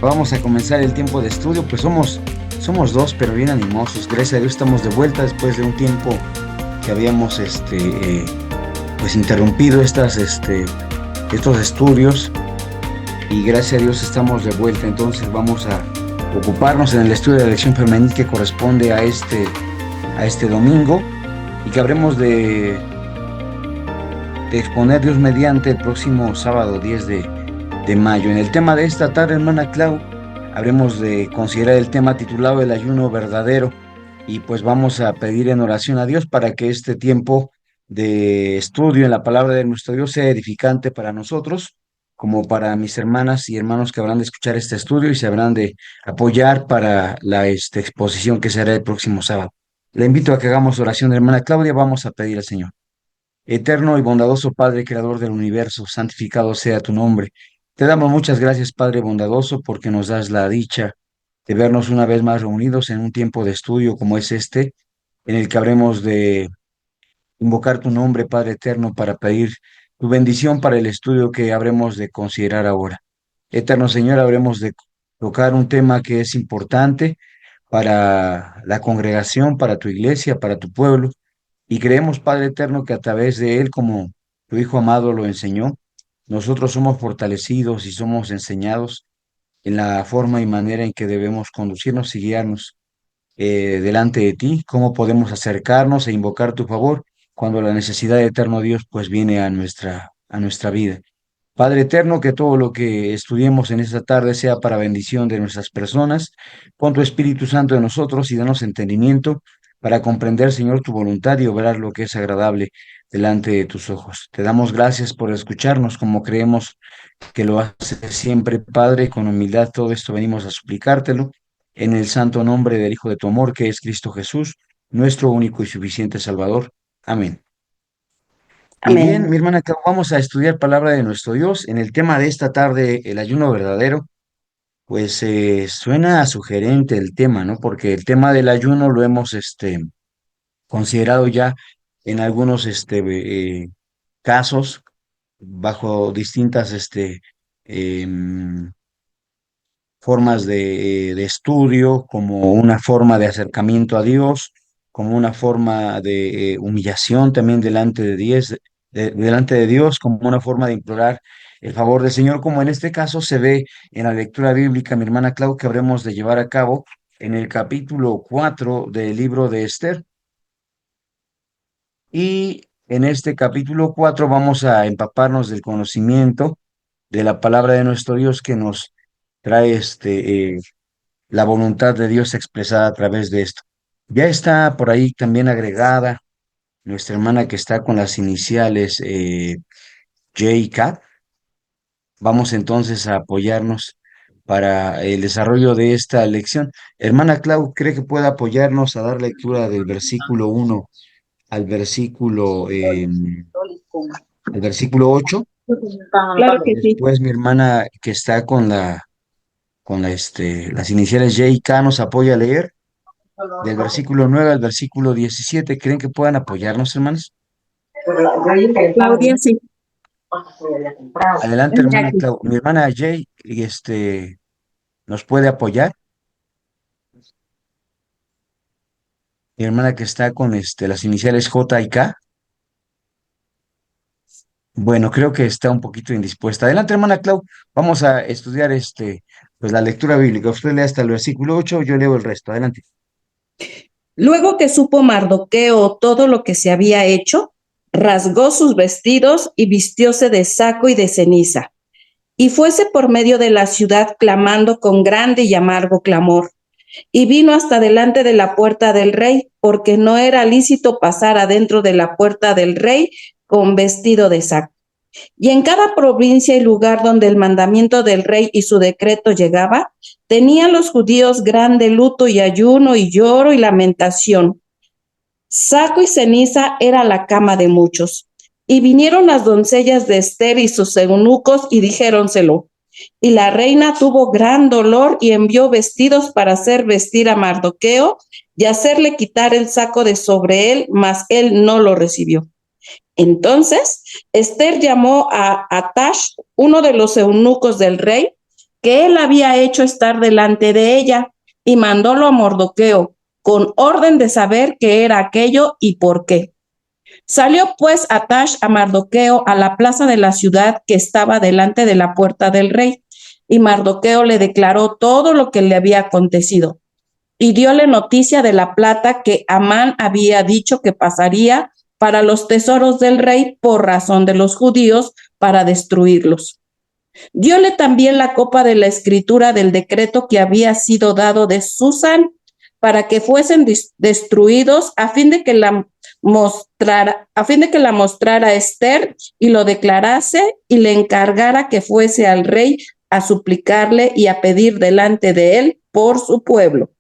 Vamos a comenzar el tiempo de estudio, pues somos dos, pero bien animosos. Gracias a Dios estamos de vuelta después de un tiempo que habíamos pues interrumpido estos estudios, y gracias a Dios estamos de vuelta. Entonces vamos a ocuparnos en el estudio de la lección femenil que corresponde a este domingo, y que habremos de exponer Dios mediante el próximo sábado 10 de mayo. En el tema de esta tarde, hermana Clau, habremos de considerar el tema titulado El ayuno verdadero, y pues vamos a pedir en oración a Dios para que este tiempo de estudio en la palabra de nuestro Dios sea edificante para nosotros, como para mis hermanas y hermanos que habrán de escuchar este estudio y se habrán de apoyar para la exposición que será el próximo sábado. Le invito a que hagamos oración, hermana Claudia. Vamos a pedir al Señor. Eterno y bondadoso Padre, creador del universo, santificado sea tu nombre. Te damos muchas gracias, Padre bondadoso, porque nos das la dicha de vernos una vez más reunidos en un tiempo de estudio como es este, en el que habremos de invocar tu nombre, Padre eterno, para pedir tu bendición para el estudio que habremos de considerar ahora. Eterno Señor, habremos de tocar un tema que es importante para la congregación, para tu iglesia, para tu pueblo, y creemos, Padre eterno, que a través de él, como tu Hijo amado lo enseñó, nosotros somos fortalecidos y somos enseñados en la forma y manera en que debemos conducirnos y guiarnos delante de ti, cómo podemos acercarnos e invocar tu favor cuando la necesidad de eterno Dios pues viene a nuestra vida. Padre eterno, que todo lo que estudiemos en esta tarde sea para bendición de nuestras personas. Pon tu Espíritu Santo en nosotros y danos entendimiento para comprender, Señor, tu voluntad y obrar lo que es agradable delante de tus ojos. Te damos gracias por escucharnos como creemos que lo hace siempre, Padre, con humildad. Todo esto venimos a suplicártelo en el santo nombre del Hijo de tu amor, que es Cristo Jesús, nuestro único y suficiente Salvador. Amén. Y bien, Amén. mi hermana, vamos a estudiar palabra de nuestro Dios. En el tema de esta tarde, el ayuno verdadero, pues suena sugerente el tema, ¿no? Porque el tema del ayuno lo hemos considerado ya en algunos casos bajo distintas em, formas de estudio, como una forma de acercamiento a Dios, como una forma de humillación también delante de Dios, como una forma de implorar el favor del Señor, como en este caso se ve en la lectura bíblica, mi hermana Clau, que habremos de llevar a cabo en el capítulo 4 del libro de Esther. Y en este capítulo 4 vamos a empaparnos del conocimiento de la palabra de nuestro Dios, que nos trae la voluntad de Dios expresada a través de esto. Ya está por ahí también agregada nuestra hermana que está con las iniciales J y K. Vamos entonces a apoyarnos para el desarrollo de esta lección. Hermana Clau, ¿cree que pueda apoyarnos a dar lectura del versículo 1 al versículo 8? Claro que sí. Después mi hermana que está las iniciales J y K nos apoya a leer del versículo 9 al versículo 17. ¿Creen que puedan apoyarnos, hermanos? Claudia, sí. Adelante, hermana Jackie. Clau. Mi hermana Jay, nos puede apoyar. Mi hermana que está con las iniciales J y K. Bueno, creo que está un poquito indispuesta. Adelante, hermana Clau. Vamos a estudiar pues la lectura bíblica. Usted lee hasta el versículo 8, yo leo el resto. Adelante. Luego que supo Mardoqueo todo lo que se había hecho, rasgó sus vestidos y vistióse de saco y de ceniza, y fuese por medio de la ciudad clamando con grande y amargo clamor, y vino hasta delante de la puerta del rey, porque no era lícito pasar adentro de la puerta del rey con vestido de saco. Y en cada provincia y lugar donde el mandamiento del rey y su decreto llegaba, tenían los judíos grande luto y ayuno y lloro y lamentación. Saco y ceniza era la cama de muchos. Y vinieron las doncellas de Esther y sus eunucos y dijéronselo. Y la reina tuvo gran dolor y envió vestidos para hacer vestir a Mardoqueo y hacerle quitar el saco de sobre él, mas él no lo recibió. Entonces Esther llamó a Atash, uno de los eunucos del rey, que él había hecho estar delante de ella, y mandólo a Mardoqueo, con orden de saber qué era aquello y por qué. Salió pues Atash a Mardoqueo a la plaza de la ciudad que estaba delante de la puerta del rey, y Mardoqueo le declaró todo lo que le había acontecido, y dióle noticia de la plata que Amán había dicho que pasaría para los tesoros del rey por razón de los judíos para destruirlos. Dióle también la copa de la escritura del decreto que había sido dado de Susán para que fuesen destruidos a fin de que la mostrara a Esther y lo declarase y le encargara que fuese al rey a suplicarle y a pedir delante de él por su pueblo.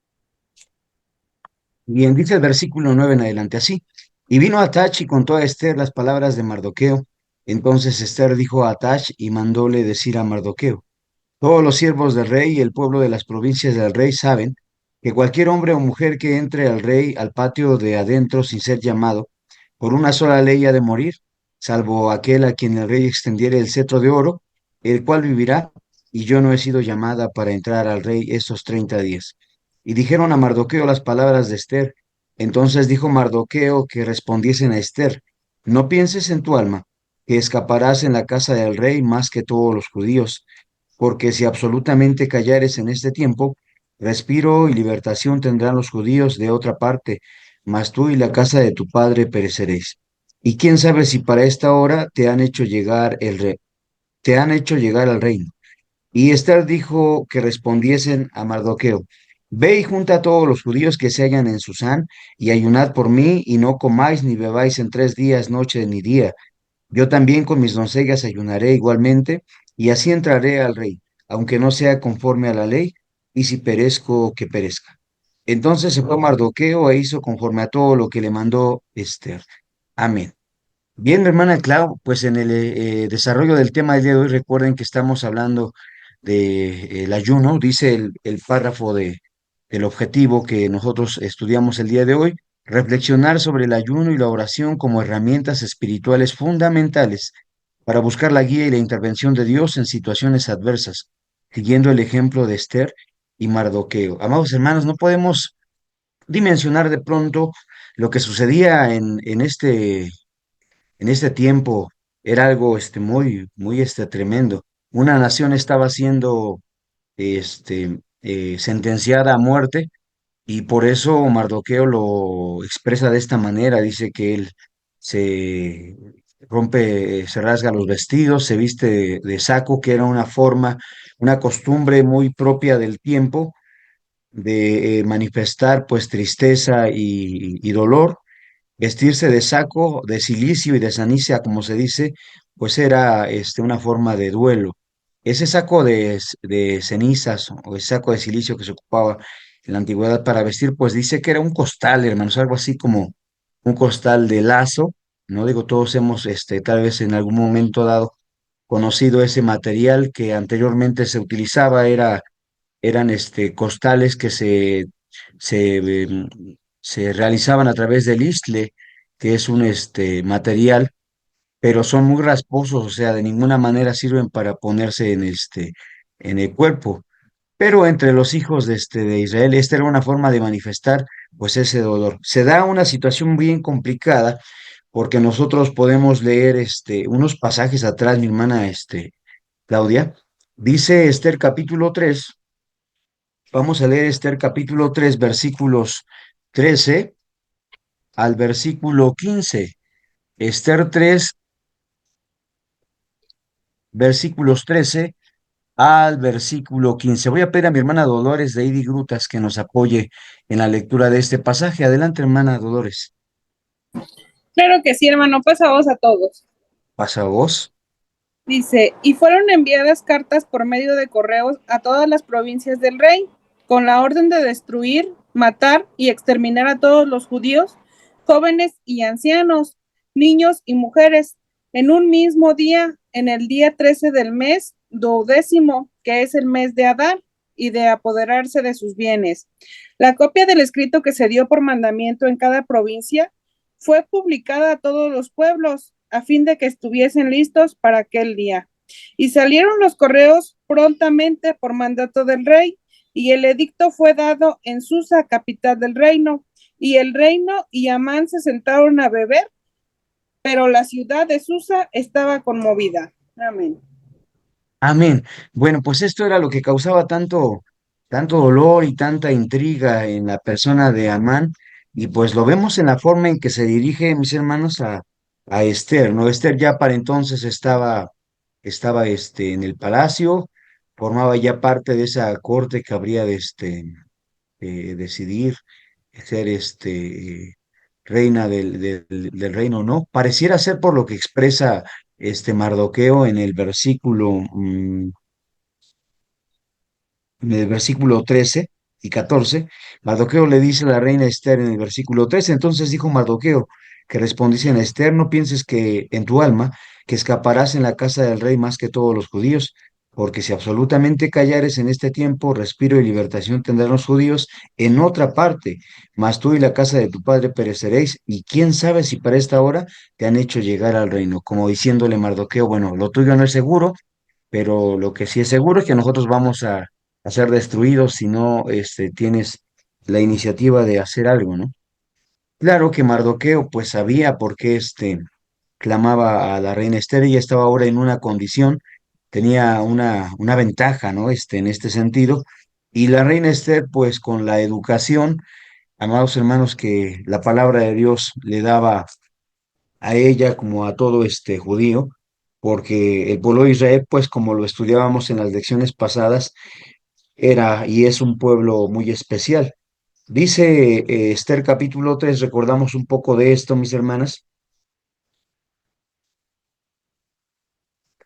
Bien, dice el versículo 9 en adelante así. Y vino Atach y contó a Esther las palabras de Mardoqueo. Entonces Esther dijo a Atach y mandóle decir a Mardoqueo: todos los siervos del rey y el pueblo de las provincias del rey saben que cualquier hombre o mujer que entre al rey al patio de adentro sin ser llamado, por una sola ley ha de morir, salvo aquel a quien el rey extendiere el cetro de oro, el cual vivirá, y yo no he sido llamada para entrar al rey estos 30 días. Y dijeron a Mardoqueo las palabras de Esther. Entonces dijo Mardoqueo que respondiesen a Esther: no pienses en tu alma que escaparás en la casa del rey más que todos los judíos, porque si absolutamente callares en este tiempo, respiro y libertación tendrán los judíos de otra parte, mas tú y la casa de tu padre pereceréis. Y quién sabe si para esta hora te han hecho llegar al reino. Y Esther dijo que respondiesen a Mardoqueo: ve y junta a todos los judíos que se hallan en Susán, y ayunad por mí, y no comáis ni bebáis en 3 días, noche ni día. Yo también con mis doncellas ayunaré igualmente, y así entraré al rey, aunque no sea conforme a la ley, y si perezco, que perezca. Entonces se fue Mardoqueo e hizo conforme a todo lo que le mandó Esther. Amén. Bien, hermana Clau, pues en el desarrollo del tema del día de hoy, recuerden que estamos hablando de el ayuno, dice el párrafo del objetivo que nosotros estudiamos el día de hoy: reflexionar sobre el ayuno y la oración como herramientas espirituales fundamentales para buscar la guía y la intervención de Dios en situaciones adversas, siguiendo el ejemplo de Esther y Mardoqueo. Amados hermanos, no podemos dimensionar de pronto lo que sucedía en este tiempo. Era algo muy tremendo. Una nación estaba siendo sentenciada a muerte, y por eso Mardoqueo lo expresa de esta manera. Dice que él se se rasga los vestidos, se viste de saco, que era una forma, una costumbre muy propia del tiempo de manifestar pues tristeza y dolor. Vestirse de saco, de cilicio y de ceniza, como se dice, pues era una forma de duelo. Ese saco de cenizas o el saco de silicio que se ocupaba en la antigüedad para vestir, pues dice que era un costal, hermanos, algo así como un costal de lazo. No digo, todos hemos, tal vez en algún momento dado, conocido ese material que anteriormente se utilizaba. Eran costales que se, em, se realizaban a través del istle, que es un material, pero son muy rasposos, o sea, de ninguna manera sirven para ponerse en el cuerpo. Pero entre los hijos de Israel, esta era una forma de manifestar pues ese dolor. Se da una situación bien complicada, porque nosotros podemos leer unos pasajes atrás, mi hermana Claudia. Dice Esther capítulo 3. Vamos a leer Esther capítulo 3 versículos 13 al versículo 15. Esther 3 versículos 13 al versículo 15. Voy a pedir a mi hermana Dolores de Idi Grutas que nos apoye en la lectura de este pasaje. Adelante, hermana Dolores. Claro que sí, hermano, pasa voz a todos. Pasa vos. Dice, y fueron enviadas cartas por medio de correos a todas las provincias del rey, con la orden de destruir, matar y exterminar a todos los judíos, jóvenes y ancianos, niños y mujeres, en un mismo día, en el día 13 del mes 12º, que es el mes de Adar, y de apoderarse de sus bienes. La copia del escrito que se dio por mandamiento en cada provincia fue publicada a todos los pueblos, a fin de que estuviesen listos para aquel día. Y salieron los correos prontamente por mandato del rey, y el edicto fue dado en Susa, capital del reino. Y el reino y Amán se sentaron a beber, pero la ciudad de Susa estaba conmovida. Amén. Amén. Bueno, pues esto era lo que causaba tanto dolor y tanta intriga en la persona de Amán, y pues lo vemos en la forma en que se dirige, mis hermanos, a Esther, ¿no? Esther ya para entonces estaba en el palacio, formaba ya parte de esa corte que habría de decidir ser reina del reino, ¿no? Pareciera ser por lo que expresa Mardoqueo en el versículo 13 y 14. Mardoqueo le dice a la reina Esther en el versículo 13. Entonces dijo Mardoqueo, que respondiese a Esther: no pienses que en tu alma que escaparás en la casa del rey más que todos los judíos, porque si absolutamente callares en este tiempo, respiro y libertación tendrán los judíos en otra parte, mas tú y la casa de tu padre pereceréis, y quién sabe si para esta hora te han hecho llegar al reino. Como diciéndole Mardoqueo, bueno, lo tuyo no es seguro, pero lo que sí es seguro es que nosotros vamos a ser destruidos si no tienes la iniciativa de hacer algo, ¿no? Claro que Mardoqueo pues sabía por qué clamaba a la reina Esther. Ella estaba ahora en una condición, tenía una ventaja, ¿no? En este sentido. Y la reina Esther, pues con la educación, amados hermanos, que la palabra de Dios le daba a ella como a todo este judío, porque el pueblo de Israel, pues como lo estudiábamos en las lecciones pasadas, era y es un pueblo muy especial. Dice Esther capítulo 3, recordamos un poco de esto, mis hermanas.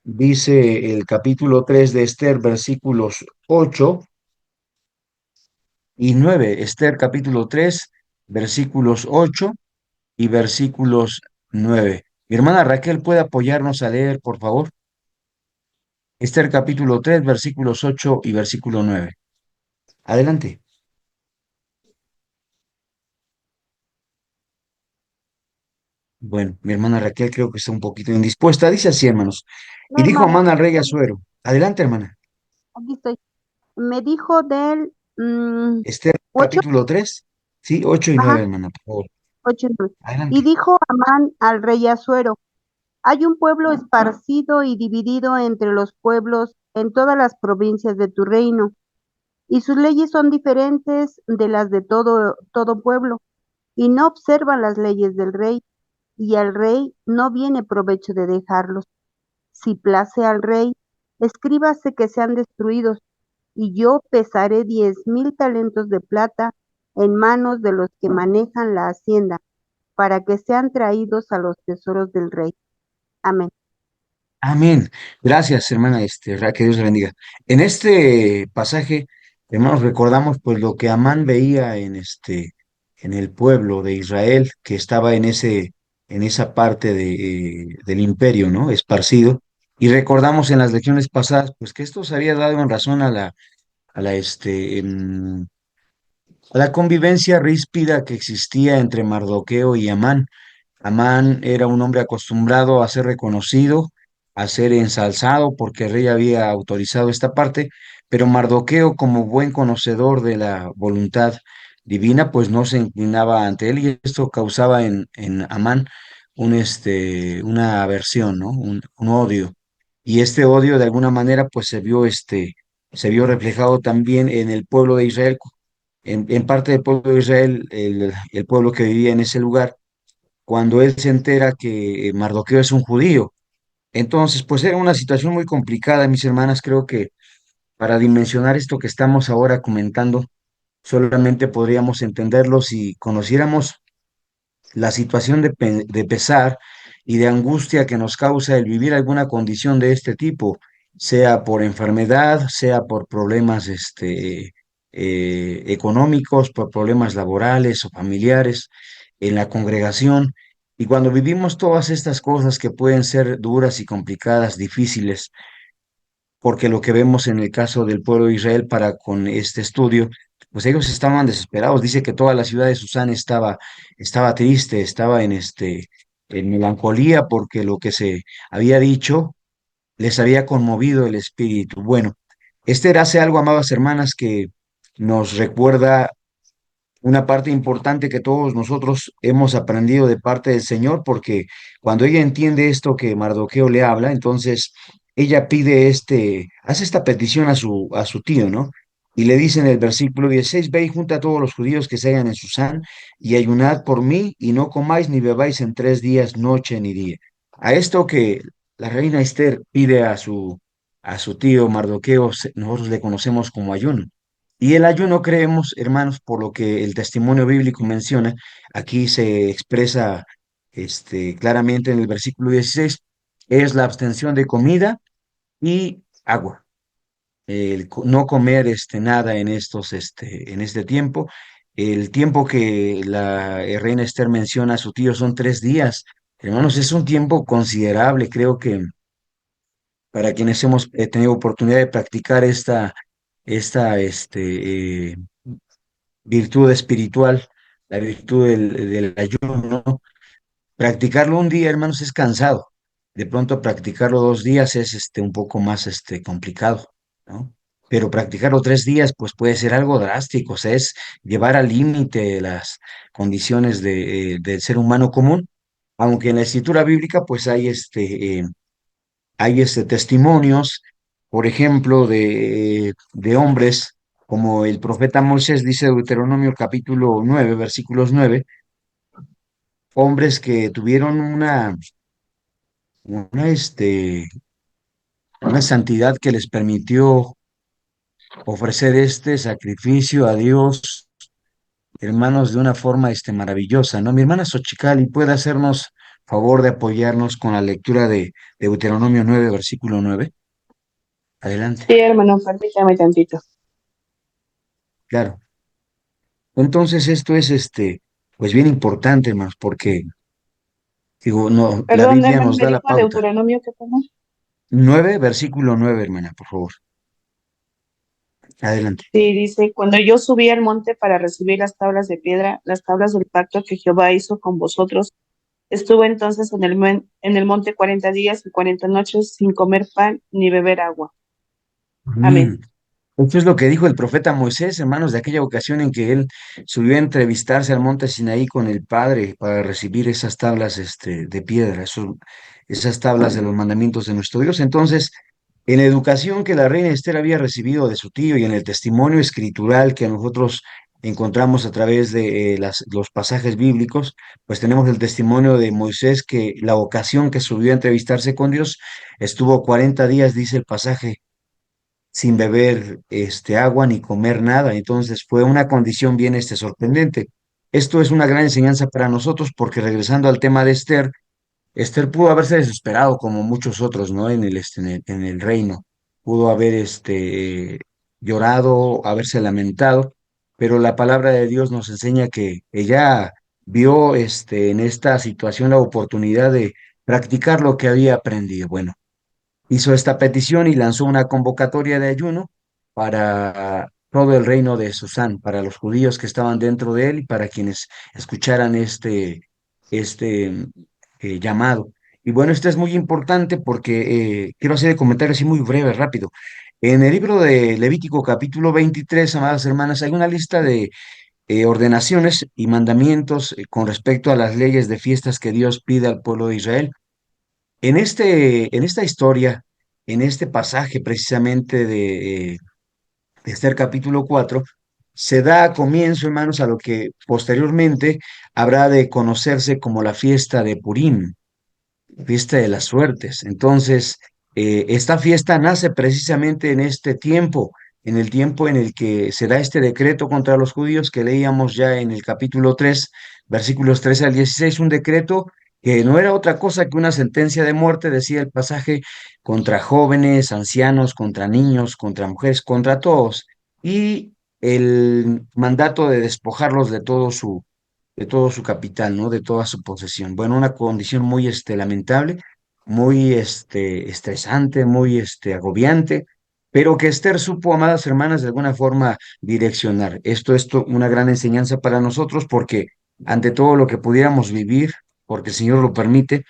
Dice el capítulo 3 de Esther, versículos 8 y 9. Esther capítulo 3, versículos 8 y versículos 9. Mi hermana Raquel puede apoyarnos a leer, por favor. Esther capítulo 3, versículos 8 y versículo 9. Adelante. Bueno, mi hermana Raquel creo que está un poquito indispuesta. Dice así, hermanos. Y No, dijo hermano, Amán al rey Asuero. Adelante, hermana. aquí estoy. Me dijo del Esther 8, capítulo 3, sí, 8 y 9, ajá, hermana, por favor. 8 9. Y Adelante. dijo Amán al rey Asuero, hay un pueblo esparcido y dividido entre los pueblos en todas las provincias de tu reino, y sus leyes son diferentes de las de todo pueblo, y no observan las leyes del rey, y al rey no viene provecho de dejarlos. Si place al rey, escríbase que sean destruidos, y yo pesaré 10,000 talentos de plata en manos de los que manejan la hacienda, para que sean traídos a los tesoros del rey. Amén. Amén. Gracias, hermana que Dios le bendiga. En este pasaje, hermanos, recordamos pues lo que Amán veía en el pueblo de Israel que estaba en esa parte del imperio, ¿no? Esparcido. Y recordamos en las lecciones pasadas, pues que esto se había dado en razón a la, a la convivencia ríspida que existía entre Mardoqueo y Amán. Amán era un hombre acostumbrado a ser reconocido, a ser ensalzado, porque el rey había autorizado esta parte, pero Mardoqueo, como buen conocedor de la voluntad divina, pues no se inclinaba ante él, y esto causaba en Amán una aversión, ¿no? Un odio. Y este odio, de alguna manera, pues se vio reflejado también en el pueblo de Israel, en parte del pueblo de Israel, el pueblo que vivía en ese lugar, cuando él se entera que Mardoqueo es un judío. Entonces, pues era una situación muy complicada, mis hermanas. Creo que para dimensionar esto que estamos ahora comentando, solamente podríamos entenderlo si conociéramos la situación de pesar y de angustia que nos causa el vivir alguna condición de este tipo, sea por enfermedad, sea por problemas económicos, por problemas laborales o familiares en la congregación. Y cuando vivimos todas estas cosas que pueden ser duras y complicadas, difíciles, porque lo que vemos en el caso del pueblo de Israel para con este estudio, pues ellos estaban desesperados. Dice que toda la ciudad de Susán estaba triste, estaba en melancolía, porque lo que se había dicho les había conmovido el espíritu. Bueno, Esther hace algo, amadas hermanas, que nos recuerda una parte importante que todos nosotros hemos aprendido de parte del Señor, porque cuando ella entiende esto que Mardoqueo le habla, entonces ella pide hace esta petición a su tío, ¿no? Y le dice en el versículo 16: ve y junta a todos los judíos que se hallan en Susán, y ayunad por mí, y no comáis ni bebáis en 3 días, noche ni día. A esto que la reina Esther pide a su tío Mardoqueo, nosotros le conocemos como ayuno. Y el ayuno, creemos, hermanos, por lo que el testimonio bíblico menciona, aquí se expresa claramente en el versículo 16, es la abstención de comida y agua. No comer nada en este tiempo. El tiempo que la reina Esther menciona a su tío son 3 días. Hermanos, es un tiempo considerable. Creo que para quienes hemos tenido oportunidad de practicar esta virtud espiritual, la virtud del ayuno. Practicarlo un día, hermanos, es cansado. De pronto practicarlo 2 días es un poco más complicado, ¿no? Pero practicarlo 3 días, pues puede ser algo drástico, o sea, es llevar al límite las condiciones del ser humano común, aunque en la escritura bíblica, pues hay testimonios, por ejemplo, de hombres como el profeta Moisés, dice Deuteronomio capítulo 9 versículos 9, hombres que tuvieron una, este, una santidad que les permitió ofrecer este sacrificio a Dios, hermanos, de una forma maravillosa, ¿no? Mi hermana Xochicali puede hacernos favor de apoyarnos con la lectura de Deuteronomio 9 versículo 9. Adelante. Sí, hermano, permítame tantito. Claro. Entonces esto es pues bien importante, hermanos, porque digo, no, la Perdón, Biblia hermano, nos me da la dijo pauta. Deuteronomio que pongo. 9 versículo 9, hermana, por favor. Adelante. Sí, dice, cuando yo subí al monte para recibir las tablas de piedra, las tablas del pacto que Jehová hizo con vosotros, estuve entonces en el monte 40 días y 40 noches sin comer pan ni beber agua. Mm. Amén. Esto es lo que dijo el profeta Moisés, hermanos, de aquella ocasión en que él subió a entrevistarse al monte Sinaí con el Padre para recibir esas tablas de piedra, esas tablas de los mandamientos de nuestro Dios. Entonces, en la educación que la reina Esther había recibido de su tío y en el testimonio escritural que nosotros encontramos a través de los pasajes bíblicos, pues tenemos el testimonio de Moisés que la ocasión que subió a entrevistarse con Dios estuvo 40 días, dice el pasaje, sin beber agua ni comer nada. Entonces fue una condición bien sorprendente. Esto es una gran enseñanza para nosotros porque, regresando al tema de Esther, Esther pudo haberse desesperado como muchos otros, ¿no? En el reino. Pudo haber llorado, haberse lamentado, pero la palabra de Dios nos enseña que ella vio en esta situación la oportunidad de practicar lo que había aprendido. Bueno, hizo esta petición y lanzó una convocatoria de ayuno para todo el reino de Susán, para los judíos que estaban dentro de él y para quienes escucharan este llamado. Y bueno, esto es muy importante porque quiero hacer el comentario así muy breve, rápido. En el libro de Levítico capítulo 23, amadas hermanas, hay una lista de ordenaciones y mandamientos con respecto a las leyes de fiestas que Dios pide al pueblo de Israel. En esta historia, en este pasaje precisamente de Esther capítulo 4, se da comienzo, hermanos, a lo que posteriormente habrá de conocerse como la fiesta de Purim, fiesta de las suertes. Entonces, esta fiesta nace precisamente en este tiempo, en el tiempo en el que se da este decreto contra los judíos que leíamos ya en el capítulo 3, versículos 13 al 16, un decreto que no era otra cosa que una sentencia de muerte, decía el pasaje, contra jóvenes, ancianos, contra niños, contra mujeres, contra todos, y el mandato de despojarlos de todo su capital, ¿no? De toda su posesión. Bueno, una condición muy lamentable, muy estresante, muy agobiante, pero que Esther supo, amadas hermanas, de alguna forma direccionar. Esto una gran enseñanza para nosotros porque ante todo lo que pudiéramos vivir, porque el Señor lo permite,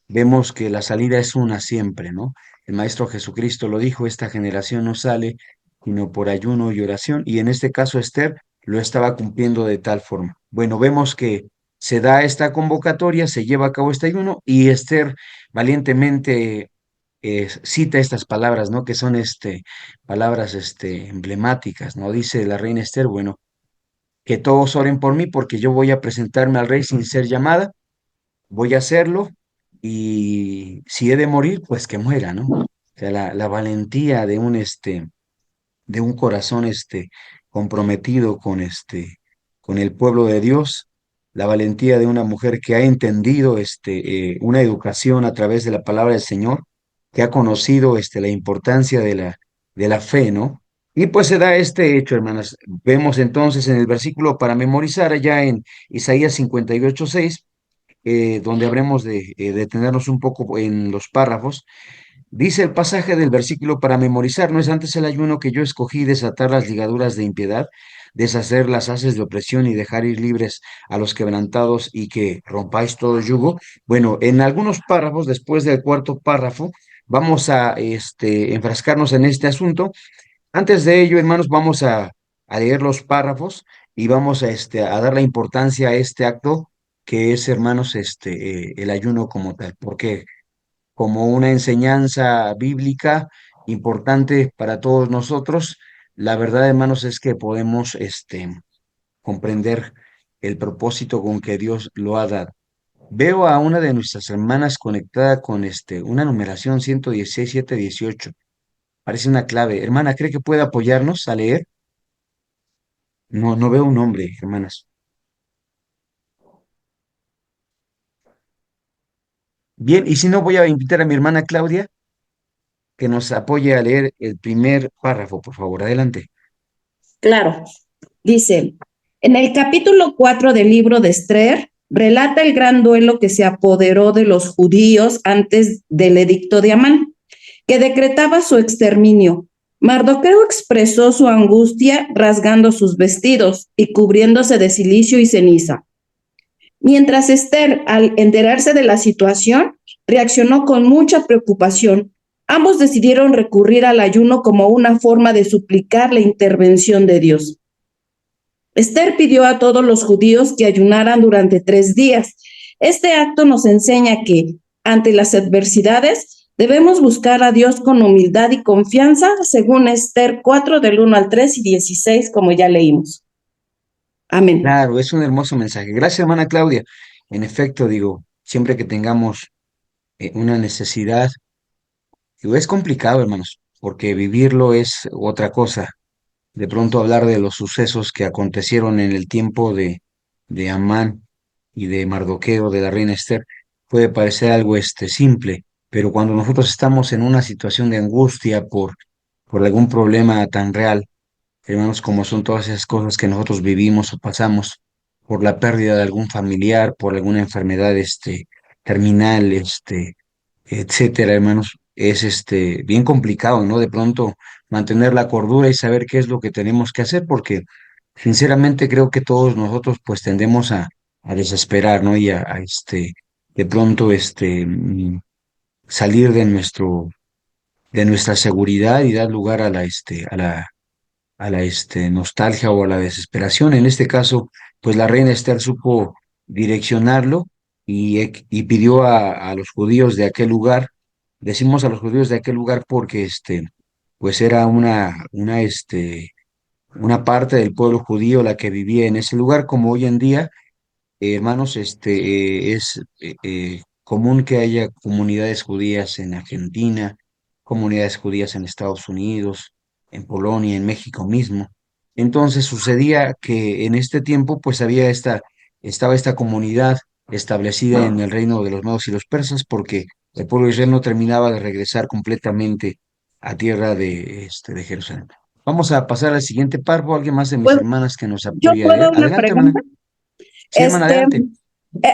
vemos que la salida es una siempre, ¿no? El Maestro Jesucristo lo dijo, esta generación no sale sino por ayuno y oración, y en este caso Esther lo estaba cumpliendo de tal forma. Bueno, vemos que se da esta convocatoria, se lleva a cabo este ayuno, y Esther valientemente cita estas palabras, ¿no? Que son palabras emblemáticas, ¿no? Dice la reina Esther, bueno, que todos oren por mí porque yo voy a presentarme al rey sin ser llamada, voy a hacerlo, y si he de morir, pues que muera, ¿no? O sea, la valentía de un corazón comprometido con el pueblo de Dios, la valentía de una mujer que ha entendido una educación a través de la palabra del Señor, que ha conocido la importancia de la fe, ¿no? Y pues se da este hecho, hermanas. Vemos entonces en el versículo para memorizar allá en Isaías 58:6, donde habremos de detenernos un poco en los párrafos. Dice el pasaje del versículo para memorizar: no es antes el ayuno que yo escogí desatar las ligaduras de impiedad, deshacer las haces de opresión y dejar ir libres a los quebrantados y que rompáis todo yugo. Bueno, en algunos párrafos, después del cuarto párrafo, vamos a enfrascarnos en este asunto. Antes de ello, hermanos, vamos a leer los párrafos y vamos a dar la importancia a este acto que es, hermanos, el ayuno como tal. ¿Por qué? Como una enseñanza bíblica importante para todos nosotros. La verdad, hermanos, es que podemos comprender el propósito con que Dios lo ha dado. Veo a una de nuestras hermanas conectada con una numeración 116, 718. Parece una clave. Hermana, ¿cree que puede apoyarnos a leer? No, no veo un nombre, hermanas. Bien, y si no, voy a invitar a mi hermana Claudia que nos apoye a leer el primer párrafo, por favor. Adelante. Claro, dice, en el capítulo 4 del libro de Esther, relata el gran duelo que se apoderó de los judíos antes del edicto de Amán, que decretaba su exterminio. Mardoqueo expresó su angustia rasgando sus vestidos y cubriéndose de cilicio y ceniza. Mientras Esther, al enterarse de la situación, reaccionó con mucha preocupación. Ambos decidieron recurrir al ayuno como una forma de suplicar la intervención de Dios. Esther pidió a todos los judíos que ayunaran durante 3 días. Este acto nos enseña que, ante las adversidades, debemos buscar a Dios con humildad y confianza, según Esther 4, del 1 al 3 y 16, como ya leímos. Amén. Claro, es un hermoso mensaje. Gracias, hermana Claudia. En efecto, digo, siempre que tengamos una necesidad, digo, es complicado, hermanos, porque vivirlo es otra cosa. De pronto hablar de los sucesos que acontecieron en el tiempo de Amán y de Mardoqueo, de la reina Esther, puede parecer algo simple, pero cuando nosotros estamos en una situación de angustia por algún problema tan real, hermanos, como son todas esas cosas que nosotros vivimos o pasamos, por la pérdida de algún familiar, por alguna enfermedad terminal, etcétera, hermanos, es bien complicado, ¿no? De pronto mantener la cordura y saber qué es lo que tenemos que hacer, porque sinceramente creo que todos nosotros pues tendemos a desesperar, ¿no? Y de pronto salir de nuestra seguridad y dar lugar a la nostalgia o a la desesperación. En este caso, pues la reina Esther supo direccionarlo y pidió a los judíos de aquel lugar. Decimos a los judíos de aquel lugar porque pues era una parte del pueblo judío la que vivía en ese lugar, como hoy en día, hermanos, es común que haya comunidades judías en Argentina, comunidades judías en Estados Unidos, en Polonia, en México mismo. Entonces sucedía que en este tiempo pues estaba esta comunidad establecida en el reino de los medos y los persas, porque el pueblo de Israel no terminaba de regresar completamente a tierra de Jerusalén. Vamos a pasar al siguiente párrafo. ¿Alguien más de mis Pues, hermanas que nos yo apoye a leer? puedo una Adelante, hermana. pregunta. Sí, hermana, adelante.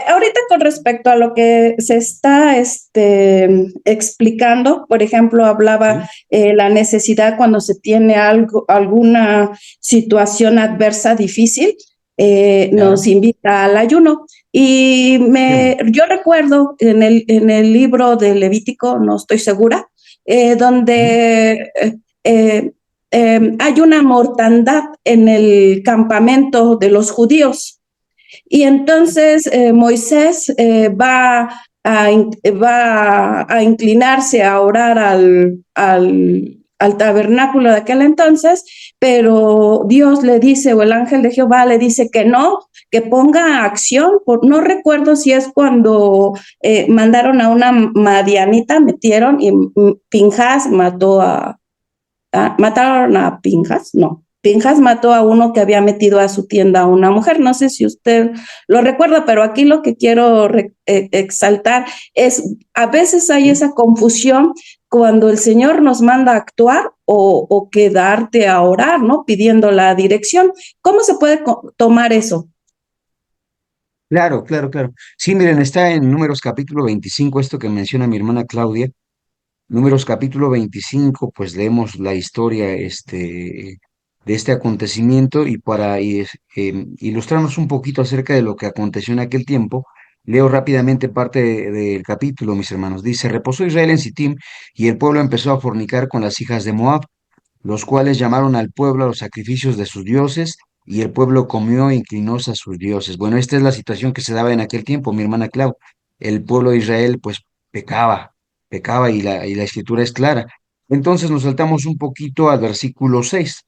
Ahorita con respecto a lo que se está explicando, por ejemplo, hablaba Sí, la necesidad cuando se tiene alguna situación adversa difícil, nos claro. invita al ayuno. Y Sí, hermana. yo recuerdo en el libro de Levítico, no estoy segura, donde hay una mortandad en el campamento de los judíos. Y entonces Moisés va a inclinarse a orar al tabernáculo de aquel entonces, pero Dios le dice, o el ángel de Jehová le dice que no, que ponga acción. No recuerdo si es cuando mandaron a una madianita, metieron y Pinjas mataron a Pinjas, no. Pinjas mató a uno que había metido a su tienda a una mujer. No sé si usted lo recuerda, pero aquí lo que quiero exaltar es, a veces hay esa confusión cuando el Señor nos manda a actuar o quedarte a orar, ¿no? Pidiendo la dirección. ¿Cómo se puede tomar eso? Claro, claro, claro. Sí, miren, está en Números capítulo 25, esto que menciona mi hermana Claudia. Números capítulo 25, pues leemos la historia de este acontecimiento y para ilustrarnos un poquito acerca de lo que aconteció en aquel tiempo, leo rápidamente parte del capítulo, mis hermanos. Dice, reposó Israel en Sittim y el pueblo empezó a fornicar con las hijas de Moab, los cuales llamaron al pueblo a los sacrificios de sus dioses y el pueblo comió e inclinóse a sus dioses. Bueno, esta es la situación que se daba en aquel tiempo, mi hermana Clau. El pueblo de Israel pues pecaba y la escritura es clara. Entonces nos saltamos un poquito al versículo 6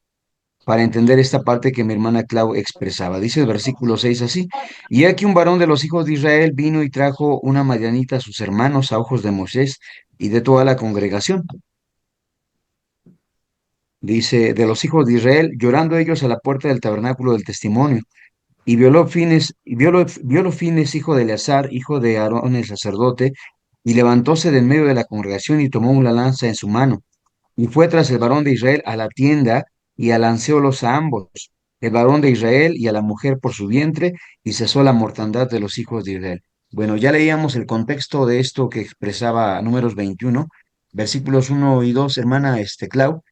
para entender esta parte que mi hermana Clau expresaba. Dice el versículo 6 así, y aquí un varón de los hijos de Israel vino y trajo una madianita a sus hermanos a ojos de Moisés y de toda la congregación. Dice, de los hijos de Israel, llorando ellos a la puerta del tabernáculo del testimonio. Y violó Fines, hijo de Eleazar, hijo de Aarón el sacerdote, y levantóse del medio de la congregación y tomó una lanza en su mano. Y fue tras el varón de Israel a la tienda y alanceólos a ambos, el varón de Israel y a la mujer por su vientre, y cesó la mortandad de los hijos de Israel. Bueno, ya leíamos el contexto de esto que expresaba Números 21, versículos 1 y 2, hermana Clau.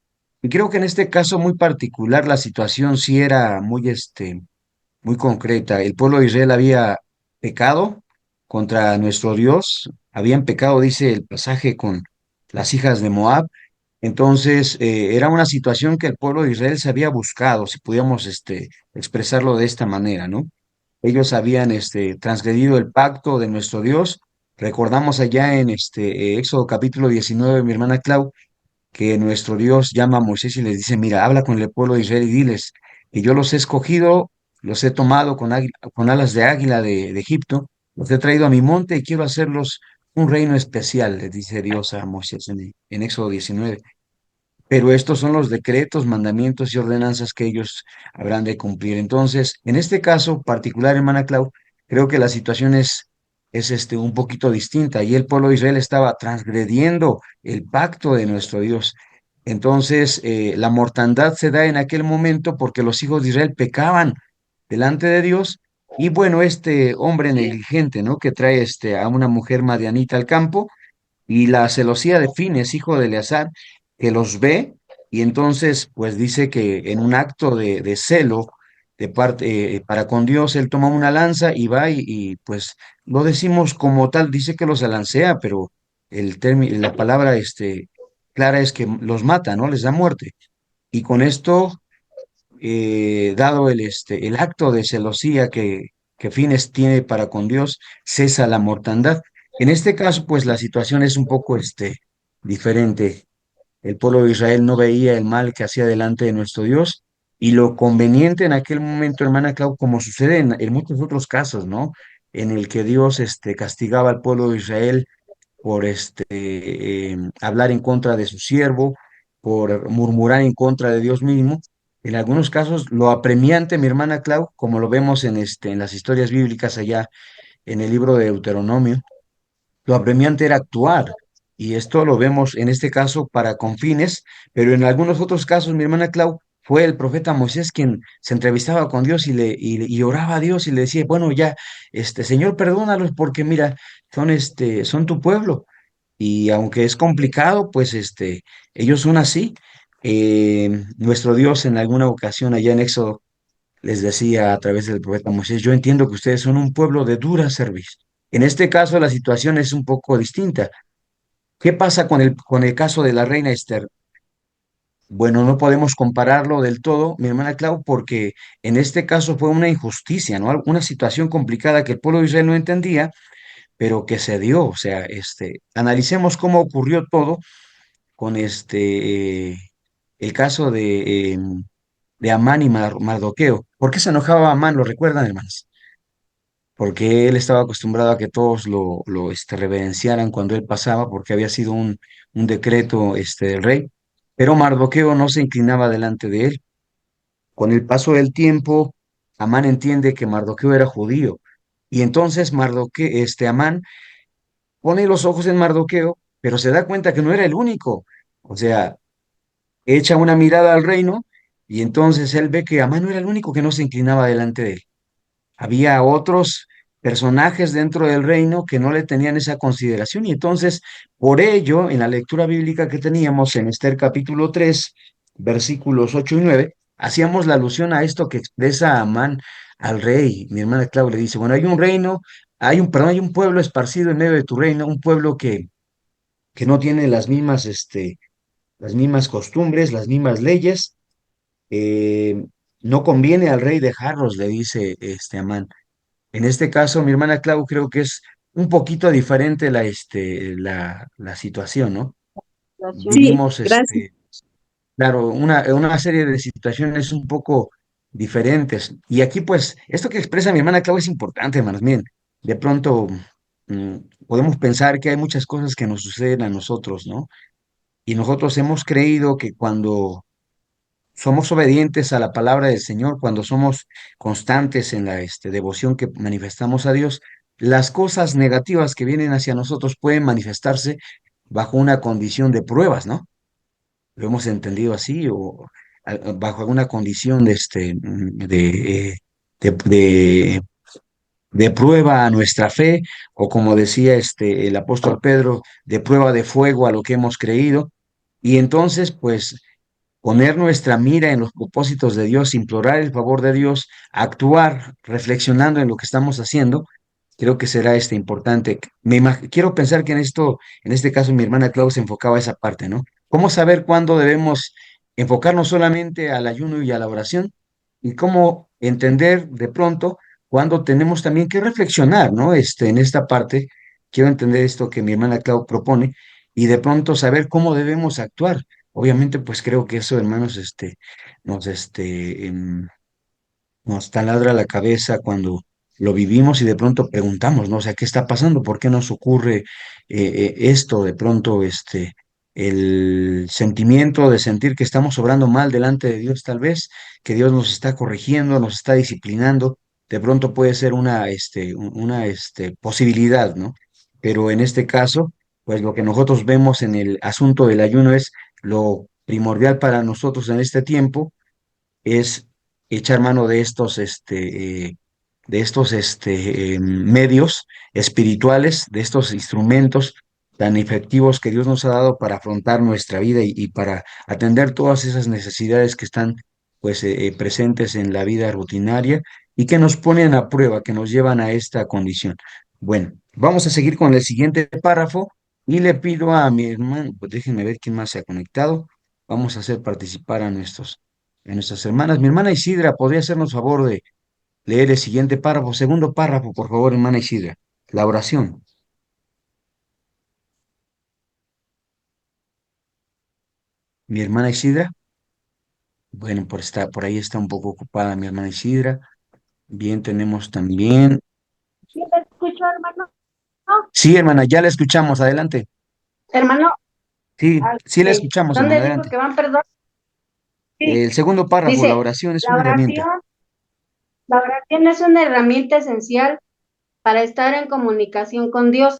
Y creo que en este caso muy particular la situación sí era muy concreta. El pueblo de Israel había pecado contra nuestro Dios, habían pecado, dice el pasaje, con las hijas de Moab. Entonces, era una situación que el pueblo de Israel se había buscado, si pudiéramos expresarlo de esta manera, ¿no? Ellos habían transgredido el pacto de nuestro Dios. Recordamos allá en Éxodo capítulo 19, mi hermana Clau, que nuestro Dios llama a Moisés y les dice, mira, habla con el pueblo de Israel y diles que yo los he escogido, los he tomado con alas de águila de Egipto, los he traído a mi monte y quiero hacerlos un reino especial, le dice Dios a Moisés en Éxodo 19. Pero estos son los decretos, mandamientos y ordenanzas que ellos habrán de cumplir. Entonces, en este caso particular, hermana Clau, creo que la situación es un poquito distinta y el pueblo de Israel estaba transgrediendo el pacto de nuestro Dios. Entonces, la mortandad se da en aquel momento porque los hijos de Israel pecaban delante de Dios. Y bueno, este hombre negligente, ¿no? Que trae a una mujer madianita al campo y la celosía de Fines, hijo de Eleazar, que los ve y entonces pues dice que en un acto de celo de parte para con Dios, él toma una lanza y va pues lo decimos como tal, dice que los alancea, pero la palabra clara es que los mata, ¿no? Les da muerte. Y con esto, dado el acto de celosía que Fines tiene para con Dios, cesa la mortandad. En este caso, pues la situación es un poco diferente. El pueblo de Israel no veía el mal que hacía delante de nuestro Dios y lo conveniente en aquel momento, hermana Clau, como sucede en muchos otros casos, ¿no? En el que Dios castigaba al pueblo de Israel por hablar en contra de su siervo, por murmurar en contra de Dios mismo. En algunos casos, lo apremiante, mi hermana Clau, como lo vemos en las historias bíblicas allá en el libro de Deuteronomio, lo apremiante era actuar. Y esto lo vemos en este caso para con Fines, pero en algunos otros casos, mi hermana Clau, fue el profeta Moisés quien se entrevistaba con Dios y oraba a Dios y le decía, bueno, ya, Señor, perdónalos porque mira, son tu pueblo. Y aunque es complicado, pues ellos son así. Nuestro Dios en alguna ocasión allá en Éxodo les decía a través del profeta Moisés, yo entiendo que ustedes son un pueblo de dura cerviz. En este caso la situación es un poco distinta. ¿Qué pasa con el caso de la reina Esther? Bueno, no podemos compararlo del todo, mi hermana Clau, porque en este caso fue una injusticia, ¿no? Una situación complicada que el pueblo de Israel no entendía, pero que se dio. O sea, analicemos cómo ocurrió todo con el caso de Amán y Mardoqueo. ¿Por qué se enojaba Amán? ¿Lo recuerdan, hermanos? Porque él estaba acostumbrado a que todos lo reverenciaran cuando él pasaba, porque había sido un decreto del rey, pero Mardoqueo no se inclinaba delante de él. Con el paso del tiempo, Amán entiende que Mardoqueo era judío, y entonces Amán pone los ojos en Mardoqueo, pero se da cuenta que no era el único. O sea, echa una mirada al reino, y entonces él ve que Amán no era el único que no se inclinaba delante de él. Había otros personajes dentro del reino que no le tenían esa consideración, y entonces, por ello, en la lectura bíblica que teníamos en Esther capítulo 3 versículos 8 y 9 hacíamos la alusión a esto que expresa Amán al rey. Mi hermana Clau le dice, bueno, hay un reino, hay un pueblo esparcido en medio de tu reino, un pueblo que no tiene las mismas costumbres, las mismas leyes. No conviene al rey dejarlos, le dice Amán. En este caso, mi hermana Clau, creo que es un poquito diferente la situación, ¿no? Sí, Vivimos, gracias. claro, una serie de situaciones un poco diferentes. Y aquí, pues, esto que expresa mi hermana Clau es importante, hermanos. Miren, de pronto mm, podemos pensar que hay muchas cosas que nos suceden a nosotros, ¿no? Y nosotros hemos creído que cuando somos obedientes a la palabra del Señor, cuando somos constantes en la devoción que manifestamos a Dios, las cosas negativas que vienen hacia nosotros pueden manifestarse bajo una condición de pruebas, ¿no? Lo hemos entendido así, o bajo alguna condición de, de prueba a nuestra fe, o como decía el apóstol Pedro, de prueba de fuego a lo que hemos creído. Y entonces, pues, poner nuestra mira en los propósitos de Dios, implorar el favor de Dios, actuar reflexionando en lo que estamos haciendo, creo que será importante. Quiero pensar que en este caso, mi hermana Clau se enfocaba a esa parte, ¿no? ¿Cómo saber cuándo debemos enfocarnos solamente al ayuno y a la oración? Y cómo entender de pronto cuándo tenemos también que reflexionar, ¿no? En esta parte, quiero entender esto que mi hermana Clau propone, y de pronto saber cómo debemos actuar. Obviamente, pues creo que eso, hermanos, nos, nos taladra la cabeza cuando lo vivimos y de pronto preguntamos, ¿no? O sea, ¿qué está pasando? ¿Por qué nos ocurre esto? De pronto, el sentimiento de sentir que estamos obrando mal delante de Dios, tal vez, que Dios nos está corrigiendo, nos está disciplinando, de pronto puede ser una posibilidad, ¿no? Pero en este caso, pues lo que nosotros vemos en el asunto del ayuno es lo primordial para nosotros en este tiempo es echar mano de estos medios espirituales, de estos instrumentos tan efectivos que Dios nos ha dado para afrontar nuestra vida y para atender todas esas necesidades que están pues presentes en la vida rutinaria y que nos ponen a prueba, que nos llevan a esta condición. Bueno, vamos a seguir con el siguiente párrafo y le pido a mi hermano, pues déjenme ver quién más se ha conectado. Vamos a hacer participar a nuestras hermanas. Mi hermana Isidra, ¿podría hacernos favor de leer el siguiente párrafo? Segundo párrafo, por favor, hermana Isidra. La oración. Mi hermana Isidra. Bueno, por ahí está un poco ocupada mi hermana Isidra. Bien, tenemos también. ¿Sí me escucho, hermano? Sí, hermana, ya la escuchamos. Adelante. Hermano, Sí, sí la escuchamos, hermana. ¿dónde dijo Adelante. que van, perdón? Sí, El segundo párrafo, la dice, oración es la una herramienta. oración, la oración es una herramienta esencial para estar en comunicación con Dios.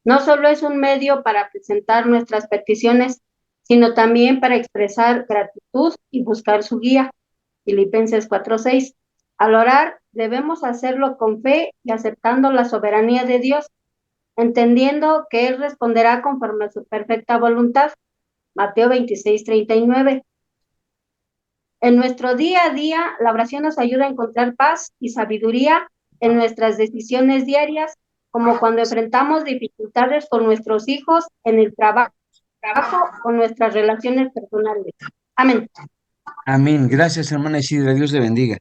No solo es un medio para presentar nuestras peticiones, sino también para expresar gratitud y buscar su guía. Filipenses 4:6. Al orar, debemos hacerlo con fe y aceptando la soberanía de Dios, entendiendo que Él responderá conforme a su perfecta voluntad. Mateo 26:39. En nuestro día a día, la oración nos ayuda a encontrar paz y sabiduría en nuestras decisiones diarias como cuando enfrentamos dificultades con nuestros hijos en el trabajo o nuestras relaciones personales. Amén. Amén. Gracias, hermana Isidra. Dios le bendiga.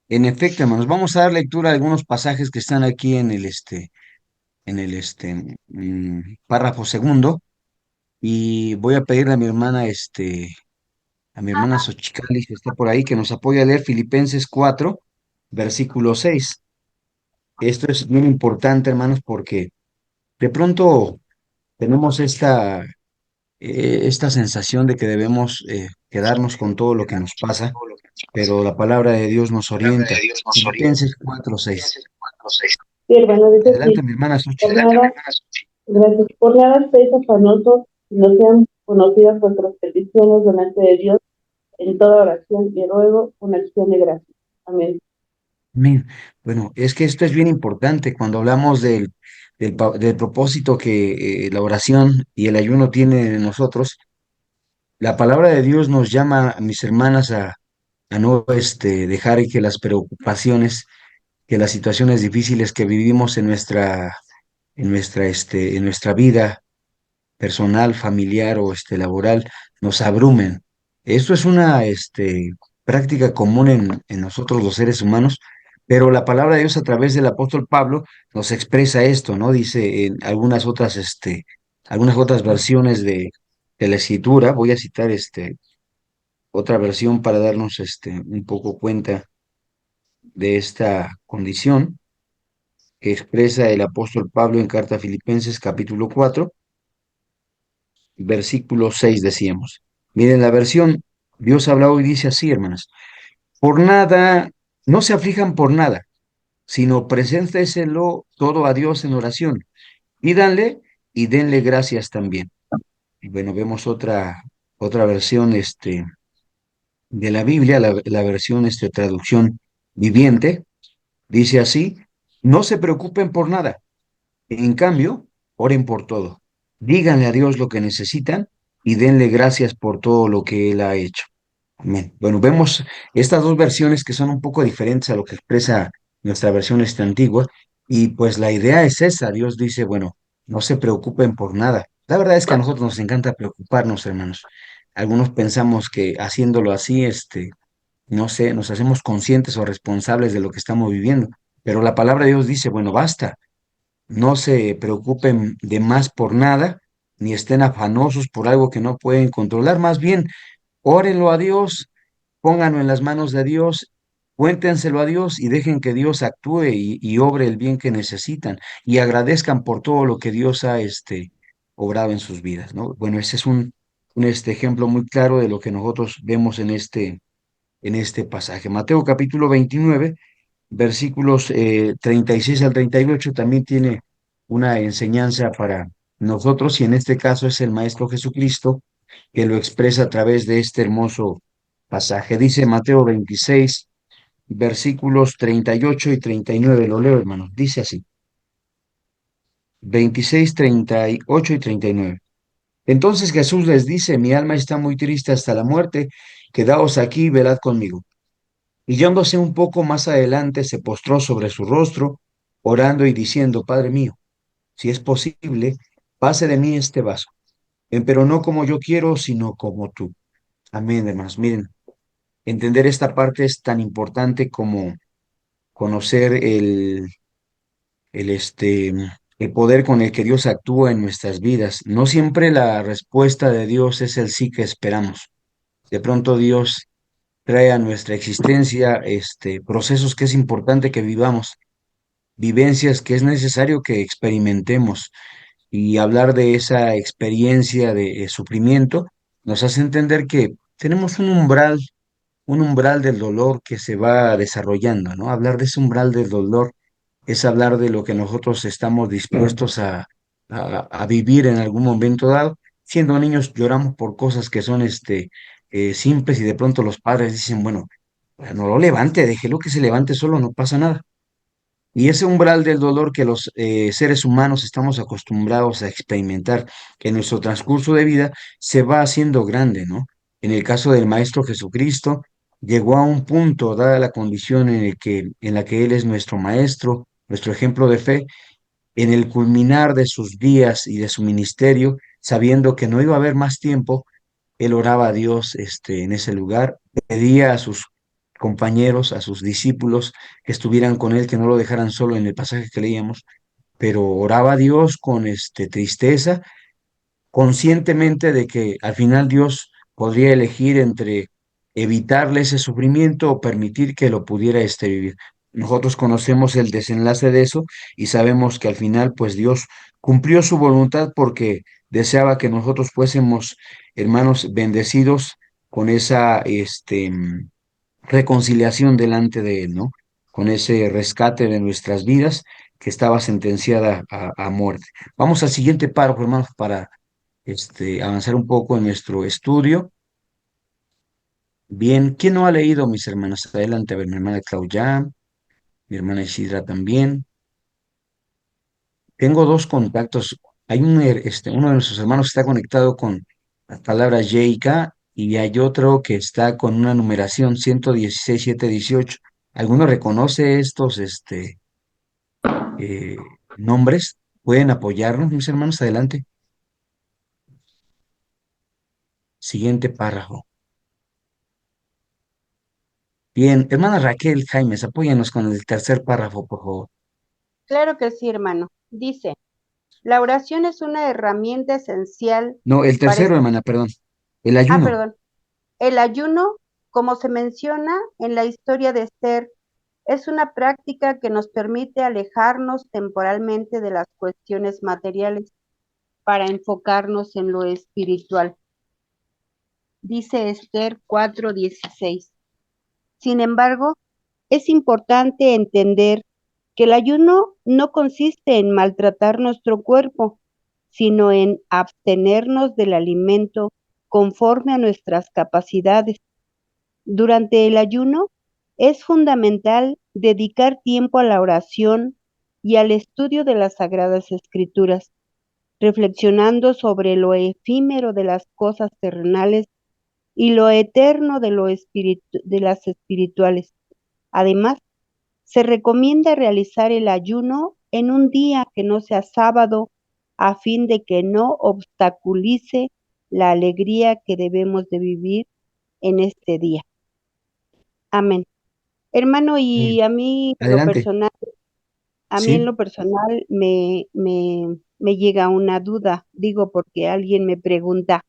En efecto, hermanos, vamos a dar lectura a algunos pasajes que están aquí en el párrafo segundo. Y voy a pedirle a mi hermana, a mi hermana Xochicali, que está por ahí, que nos apoye a leer Filipenses 4, versículo 6. Esto es muy importante, hermanos, porque de pronto tenemos esta sensación de que debemos quedarnos con todo lo que nos pasa, pero la palabra de Dios nos orienta. Filipenses 4, 6. Sí, hermano, dice Adelante, así, mi hermana por Xochitl. nada, gracias, por nada estéis afanosos, no sean conocidas vuestras peticiones delante de Dios en toda oración y ruego con acción de gracias. Amén. Amén. Bueno, es que esto es bien importante cuando hablamos del propósito que la oración y el ayuno tienen en nosotros. La palabra de Dios nos llama, a mis hermanas, a no dejar que las preocupaciones, que las situaciones difíciles que vivimos en nuestra vida personal, familiar o laboral nos abrumen. Esto es una práctica común en nosotros los seres humanos, pero la palabra de Dios a través del apóstol Pablo nos expresa esto, ¿no? Dice en algunas otras versiones de la escritura, voy a citar otra versión para darnos un poco cuenta de esta condición que expresa el apóstol Pablo en carta a Filipenses capítulo 4 versículo 6 decíamos. Miren la versión, Dios habla hoy, dice así, hermanas, por nada, no se aflijan por nada, sino presénteselo todo a Dios en oración, pídanle y denle gracias también. Y bueno, vemos otra versión de la Biblia, la versión traducción viviente, dice así, no se preocupen por nada, en cambio, oren por todo. Díganle a Dios lo que necesitan y denle gracias por todo lo que Él ha hecho. Amén. Bueno, vemos estas dos versiones que son un poco diferentes a lo que expresa nuestra versión antigua. Y pues la idea es esa. Dios dice, bueno, no se preocupen por nada. La verdad es que a nosotros nos encanta preocuparnos, hermanos. Algunos pensamos que haciéndolo así, no sé, nos hacemos conscientes o responsables de lo que estamos viviendo. Pero la palabra de Dios dice, bueno, basta. No se preocupen de más por nada, ni estén afanosos por algo que no pueden controlar. Más bien, órenlo a Dios, pónganlo en las manos de Dios, cuéntenselo a Dios y dejen que Dios actúe y obre el bien que necesitan y agradezcan por todo lo que Dios ha obrado en sus vidas, ¿no? Bueno, ese es un ejemplo muy claro de lo que nosotros vemos en este pasaje. Mateo capítulo 29 versículos 36 al 38 también tiene una enseñanza para nosotros y en este caso es el Maestro Jesucristo que lo expresa a través de este hermoso pasaje. Dice Mateo 26, versículos 38 y 39. Lo leo, hermanos. Dice así: 26, 38 y 39. Entonces Jesús les dice: Mi alma está muy triste hasta la muerte, quedaos aquí y velad conmigo. Y yéndose un poco más adelante, se postró sobre su rostro, orando y diciendo: Padre mío, si es posible, pase de mí este vaso, pero no como yo quiero, sino como tú. Amén, hermanos. Miren, entender esta parte es tan importante como conocer el poder con el que Dios actúa en nuestras vidas. No siempre la respuesta de Dios es el sí que esperamos. De pronto Dios trae a nuestra existencia procesos que es importante que vivamos, vivencias que es necesario que experimentemos y hablar de esa experiencia de sufrimiento nos hace entender que tenemos un umbral del dolor que se va desarrollando, ¿no? Hablar de ese umbral del dolor es hablar de lo que nosotros estamos dispuestos a vivir en algún momento dado. Siendo niños lloramos por cosas que son simples y de pronto los padres dicen, bueno, no lo levante, déjelo que se levante solo, no pasa nada. Y ese umbral del dolor que los seres humanos estamos acostumbrados a experimentar en nuestro transcurso de vida se va haciendo grande, ¿no? En el caso del Maestro Jesucristo, llegó a un punto, dada la condición en la que Él es nuestro Maestro, nuestro ejemplo de fe, en el culminar de sus días y de su ministerio, sabiendo que no iba a haber más tiempo, él oraba a Dios en ese lugar, pedía a sus compañeros, a sus discípulos que estuvieran con él, que no lo dejaran solo en el pasaje que leíamos, pero oraba a Dios con tristeza, conscientemente de que al final Dios podría elegir entre evitarle ese sufrimiento o permitir que lo pudiera vivir. Nosotros conocemos el desenlace de eso y sabemos que al final pues Dios cumplió su voluntad porque deseaba que nosotros fuésemos hermanos bendecidos con esa reconciliación delante de Él, ¿no? Con ese rescate de nuestras vidas que estaba sentenciada a muerte. Vamos al siguiente párrafo, hermanos, para avanzar un poco en nuestro estudio. Bien, ¿quién no ha leído, mis hermanas? Adelante, a ver, mi hermana Claudia, mi hermana Isidra también. Tengo dos contactos. Hay uno de nuestros hermanos que está conectado con las palabras J y K y hay otro que está con una numeración 116 718. ¿Alguno reconoce estos eh, nombres? ¿Pueden apoyarnos, mis hermanos? Adelante. Siguiente párrafo. Bien, hermana Raquel Jaimes, apóyanos con el tercer párrafo, por favor. Claro que sí, hermano. Dice, la oración es una herramienta esencial No, el para... tercero, hermana, perdón. El ayuno. Perdón. El ayuno, como se menciona en la historia de Esther, es una práctica que nos permite alejarnos temporalmente de las cuestiones materiales para enfocarnos en lo espiritual. Dice Esther 4:16. Sin embargo, es importante entender que el ayuno no consiste en maltratar nuestro cuerpo, sino en abstenernos del alimento conforme a nuestras capacidades. Durante el ayuno es fundamental dedicar tiempo a la oración y al estudio de las Sagradas Escrituras, reflexionando sobre lo efímero de las cosas terrenales y lo eterno de las espirituales. Además, se recomienda realizar el ayuno en un día que no sea sábado, a fin de que no obstaculice la alegría que debemos de vivir en este día. Amén. Hermano, y a mí en lo Adelante. personal, Sí, me llega una duda, digo, porque alguien me pregunta,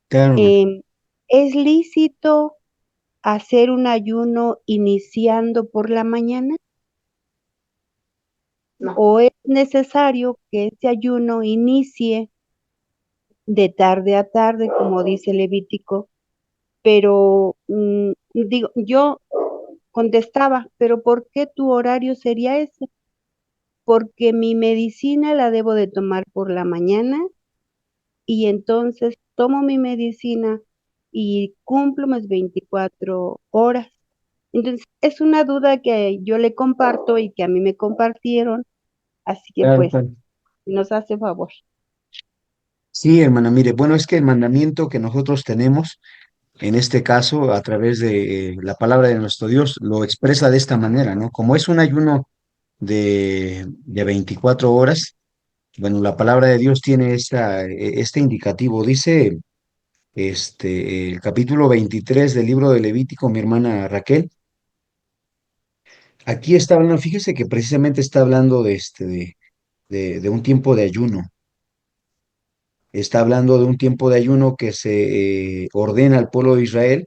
claro, hermano. ¿es lícito hacer un ayuno iniciando por la mañana? No. ¿O es necesario que ese ayuno inicie de tarde a tarde, como dice Levítico? Pero digo, yo contestaba, pero ¿por qué tu horario sería ese? Porque mi medicina la debo de tomar por la mañana y entonces tomo mi medicina y cumplo mis 24 horas. Entonces, es una duda que yo le comparto y que a mí me compartieron, así que Claro, pues claro. nos hace favor. Sí, hermana, mire, bueno, es que el mandamiento que nosotros tenemos, en este caso, a través de la palabra de nuestro Dios, lo expresa de esta manera, ¿no? Como es un ayuno de 24 horas, bueno, la palabra de Dios tiene este indicativo. Dice el capítulo 23 del libro de Levítico, mi hermana Raquel. Aquí está hablando, fíjese que precisamente está hablando de un tiempo de ayuno. Está hablando de un tiempo de ayuno que se ordena al pueblo de Israel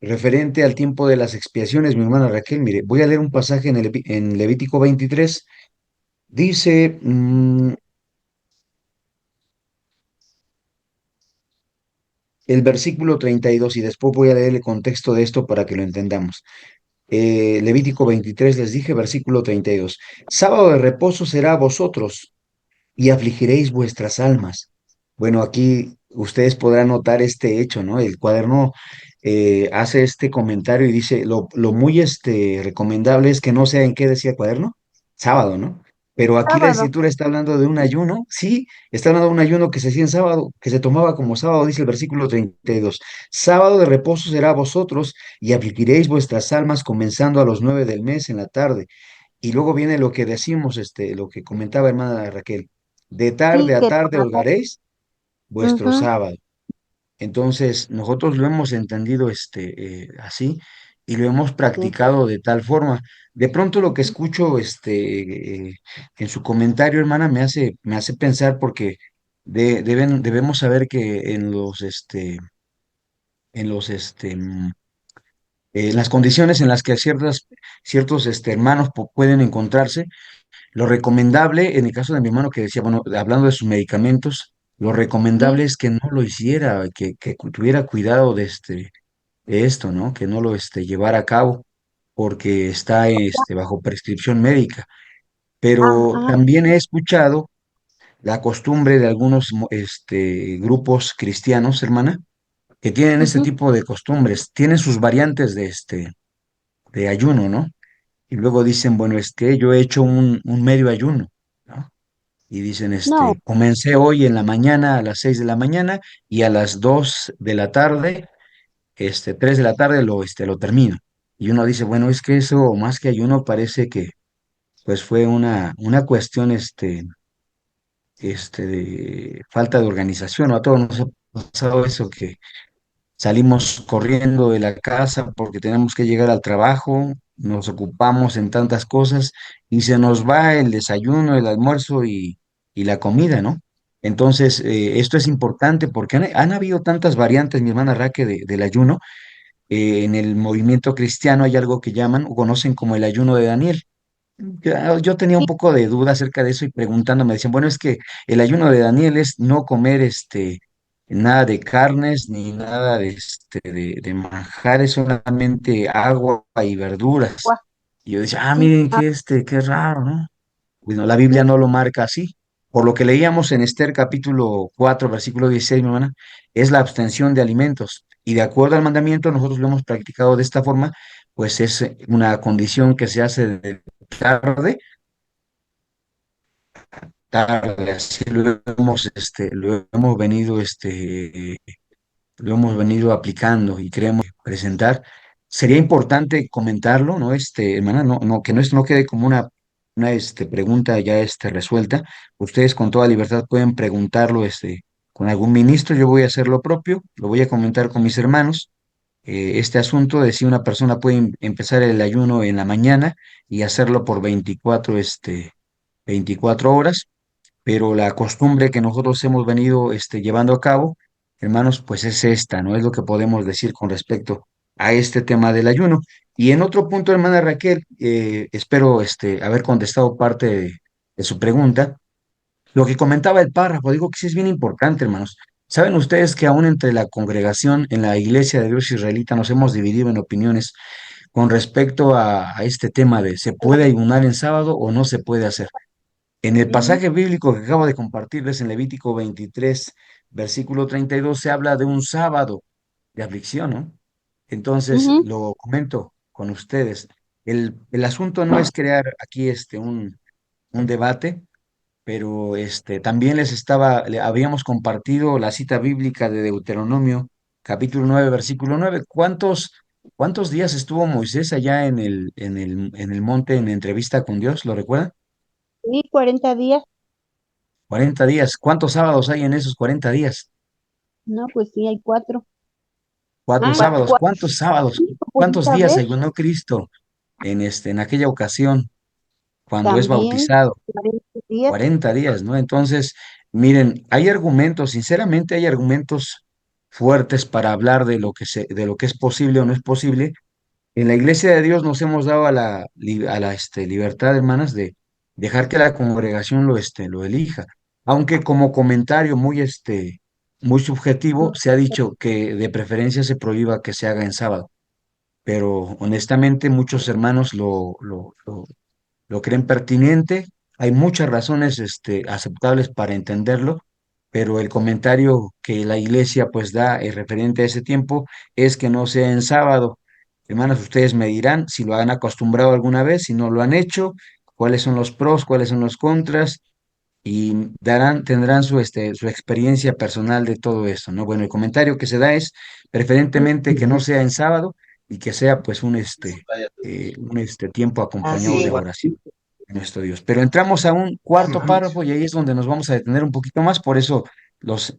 referente al tiempo de las expiaciones, mi hermana Raquel. Mire, voy a leer un pasaje en Levítico 23. Dice, el versículo 32 y después voy a leer el contexto de esto para que lo entendamos. Levítico 23 les dije, versículo 32. Sábado de reposo será a vosotros y afligiréis vuestras almas. Bueno, aquí ustedes podrán notar este hecho, ¿no? El cuaderno hace este comentario y dice, lo muy recomendable es que no sea en qué decía el cuaderno, sábado, ¿no? Pero aquí la Sábado. escritura está hablando de un ayuno, sí, está hablando de un ayuno que se hacía en sábado, que se tomaba como sábado, dice el versículo 32. Sábado de reposo será a vosotros y afligiréis vuestras almas comenzando a los 9 del mes en la tarde y luego viene lo que decimos, lo que comentaba hermana Raquel, de tarde Sí, a que tarde holgaréis vuestro ujú, sábado. Entonces, nosotros lo hemos entendido así y lo hemos sí, practicado de tal forma. De pronto lo que escucho en su comentario, hermana, me hace pensar porque debemos saber que en las condiciones en las que ciertos hermanos pueden encontrarse, lo recomendable, en el caso de mi hermano que decía, bueno, hablando de sus medicamentos, lo sí, recomendable es que no lo hiciera, que tuviera cuidado de esto, ¿no? Que no lo llevara a cabo porque está bajo prescripción médica. Pero ajá, también he escuchado la costumbre de algunos grupos cristianos, hermana, que tienen este ujú, tipo de costumbres, tienen sus variantes de ayuno, ¿no? Y luego dicen, bueno, yo he hecho un medio ayuno, ¿no? Y dicen, no, comencé hoy en la mañana a las 6 de la mañana y a las 2 de la tarde, 3 de la tarde lo termino. Y uno dice, bueno, es que eso más que ayuno parece que pues fue una cuestión de falta de organización, ¿no? A todos nos ha pasado eso, que salimos corriendo de la casa porque tenemos que llegar al trabajo, nos ocupamos en tantas cosas y se nos va el desayuno, el almuerzo y la comida, ¿no? Entonces, esto es importante porque han habido tantas variantes, mi hermana Raque, del ayuno. En el movimiento cristiano hay algo que llaman o conocen como el ayuno de Daniel. Yo tenía un sí, poco de duda acerca de eso y preguntando me decían, bueno, es que el ayuno de Daniel es no comer nada de carnes ni nada de manjares, solamente agua y verduras. guau, Y yo decía, sí, miren qué raro, ¿no? Bueno, la Biblia sí, no lo marca así. Por lo que leíamos en Esther capítulo 4 versículo 16 mi hermana, es la abstención de alimentos. Y de acuerdo al mandamiento, nosotros lo hemos practicado de esta forma, pues es una condición que se hace de tarde tarde, así lo hemos venido aplicando y queremos presentar. Sería importante comentarlo, ¿no? Hermana, que no, no quede como una pregunta ya resuelta. Ustedes con toda libertad pueden preguntarlo con algún ministro. Yo voy a hacer lo propio, lo voy a comentar con mis hermanos. Este asunto de si una persona puede empezar el ayuno en la mañana y hacerlo por 24 horas, pero la costumbre que nosotros hemos venido llevando a cabo, hermanos, pues es esta, ¿no? Es lo que podemos decir con respecto a este tema del ayuno. Y en otro punto, hermana Raquel, espero haber contestado parte de su pregunta. Lo que comentaba el párrafo, digo que sí es bien importante, hermanos. ¿Saben ustedes que aún entre la congregación en la Iglesia de Dios Israelita nos hemos dividido en opiniones con respecto a este tema de se puede ayunar en sábado o no se puede hacer? En el ujú, pasaje bíblico que acabo de compartirles en Levítico 23, versículo 32, se habla de un sábado de aflicción, ¿no? Entonces, ujú, lo comento con ustedes. El asunto no es crear aquí un debate, pero también le habíamos compartido la cita bíblica de Deuteronomio, capítulo 9, versículo 9. ¿Cuántos días estuvo Moisés allá en el monte en entrevista con Dios? ¿Lo recuerdan? sí, 40 días, 40 días. ¿Cuántos sábados hay en esos 40 días? no, pues sí, hay 4. Cuatro Ah, sábados. ¿Cuántos sábados? por ¿Cuántos esta días vez ayunó Cristo en aquella ocasión cuando es también, bautizado? 40 días, 40 días, ¿no? Entonces, miren, hay argumentos, sinceramente hay argumentos fuertes para hablar de lo que es posible o no es posible. En la Iglesia de Dios nos hemos dado a la libertad, hermanas, de dejar que la congregación lo elija. Aunque como comentario muy subjetivo, se ha dicho que de preferencia se prohíba que se haga en sábado. Pero honestamente muchos hermanos lo creen pertinente. Hay muchas razones aceptables para entenderlo, pero el comentario que la iglesia pues da referente a ese tiempo es que no sea en sábado. Hermanos, ustedes me dirán si lo han acostumbrado alguna vez, si no lo han hecho, cuáles son los pros, cuáles son los contras, y tendrán su experiencia personal de todo eso, ¿no? Bueno, el comentario que se da es preferentemente que no sea en sábado y que sea pues un tiempo acompañado de oración. nuestro Dios. Pero entramos a un cuarto párrafo y ahí es donde nos vamos a detener un poquito más, por eso los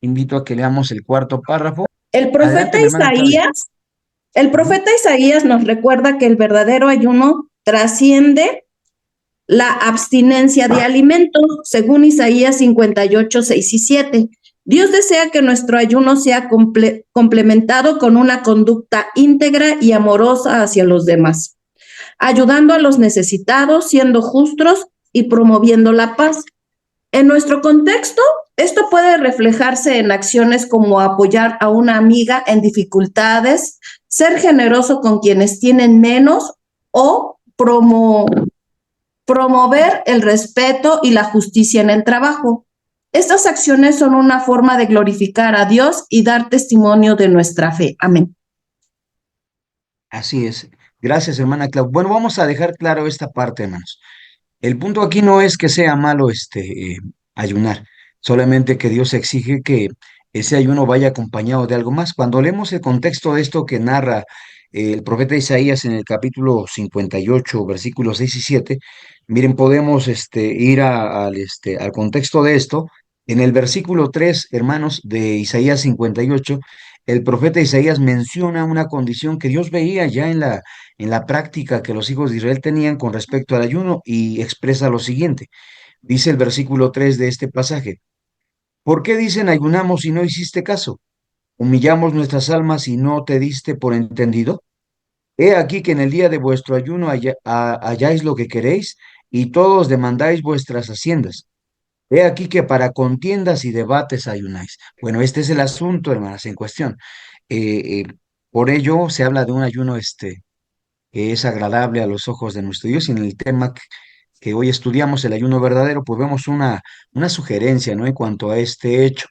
invito a que leamos el cuarto párrafo. El Adelante, profeta mi hermana Claudia. Isaías, el Ujú. profeta Isaías nos recuerda que el verdadero ayuno trasciende la abstinencia de alimento, según Isaías 58, 6 y 7. Dios desea que nuestro ayuno sea complementado con una conducta íntegra y amorosa hacia los demás, ayudando a los necesitados, siendo justos y promoviendo la paz. En nuestro contexto, esto puede reflejarse en acciones como apoyar a una amiga en dificultades, ser generoso con quienes tienen menos o promover el respeto y la justicia en el trabajo. Estas acciones son una forma de glorificar a Dios y dar testimonio de nuestra fe. Amén. Así es. Gracias, hermana Claudia. Bueno, vamos a dejar claro esta parte, hermanos. El punto aquí no es que sea malo ayunar, solamente que Dios exige que ese ayuno vaya acompañado de algo más. Cuando leemos el contexto de esto que narra el profeta Isaías en el capítulo 58, versículos 6 y 7, miren, podemos ir al contexto de esto. En el versículo 3, hermanos, de Isaías 58, el profeta Isaías menciona una condición que Dios veía ya en la práctica que los hijos de Israel tenían con respecto al ayuno y expresa lo siguiente. Dice el versículo 3 de este pasaje: ¿Por qué dicen ayunamos y no hiciste caso? ¿Humillamos nuestras almas y no te diste por entendido? He aquí que en el día de vuestro ayuno halláis lo que queréis y todos demandáis vuestras haciendas. He aquí que para contiendas y debates ayunáis. Bueno, este es el asunto, hermanas, en cuestión. Eh, eh, por ello se habla de un ayuno que es agradable a los ojos de nuestro Dios. Y en el tema que hoy estudiamos, el ayuno verdadero, pues vemos una sugerencia, ¿no? En cuanto a este hecho.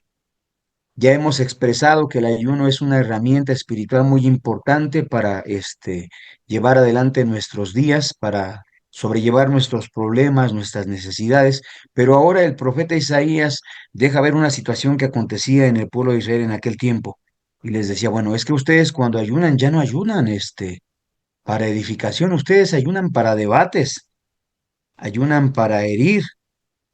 Ya hemos expresado que el ayuno es una herramienta espiritual muy importante para llevar adelante nuestros días, para sobrellevar nuestros problemas, nuestras necesidades. Pero ahora el profeta Isaías deja ver una situación que acontecía en el pueblo de Israel en aquel tiempo. Y les decía, bueno, es que ustedes cuando ayunan ya no ayunan para edificación, ustedes ayunan para debates, ayunan para herir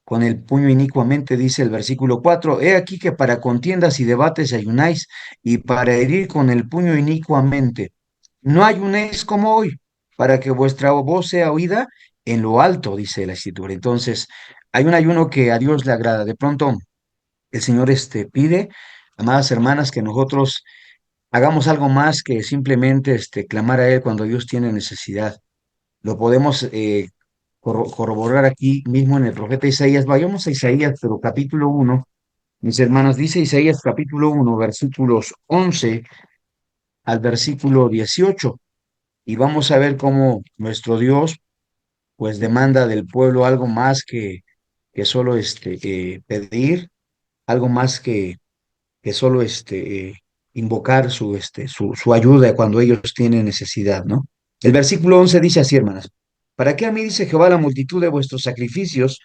con el puño inicuamente, dice el versículo 4. He aquí que para contiendas y debates ayunáis, y para herir con el puño inicuamente. No ayunéis como hoy, para que vuestra voz sea oída en lo alto, dice la escritura. Entonces, hay un ayuno que a Dios le agrada. De pronto, el Señor pide, amadas hermanas, que nosotros hagamos algo más que simplemente clamar a Él cuando Dios tiene necesidad. Lo podemos corroborar aquí mismo en el profeta Isaías. Vayamos a Isaías, pero capítulo 1, mis hermanas, dice Isaías capítulo 1, versículos 11 al versículo 18, y vamos a ver cómo nuestro Dios pues demanda del pueblo algo más que solo pedir, algo más que solo invocar su ayuda cuando ellos tienen necesidad, ¿no? El versículo 11 dice así, hermanas: ¿Para qué a mí, dice Jehová, la multitud de vuestros sacrificios?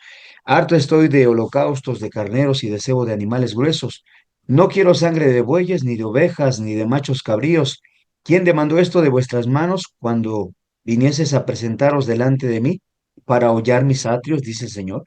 Harto estoy de holocaustos, de carneros y de cebo de animales gruesos. No quiero sangre de bueyes, ni de ovejas, ni de machos cabríos. ¿Quién demandó esto de vuestras manos cuando vinieses a presentaros delante de mí para hollar mis atrios? Dice el Señor.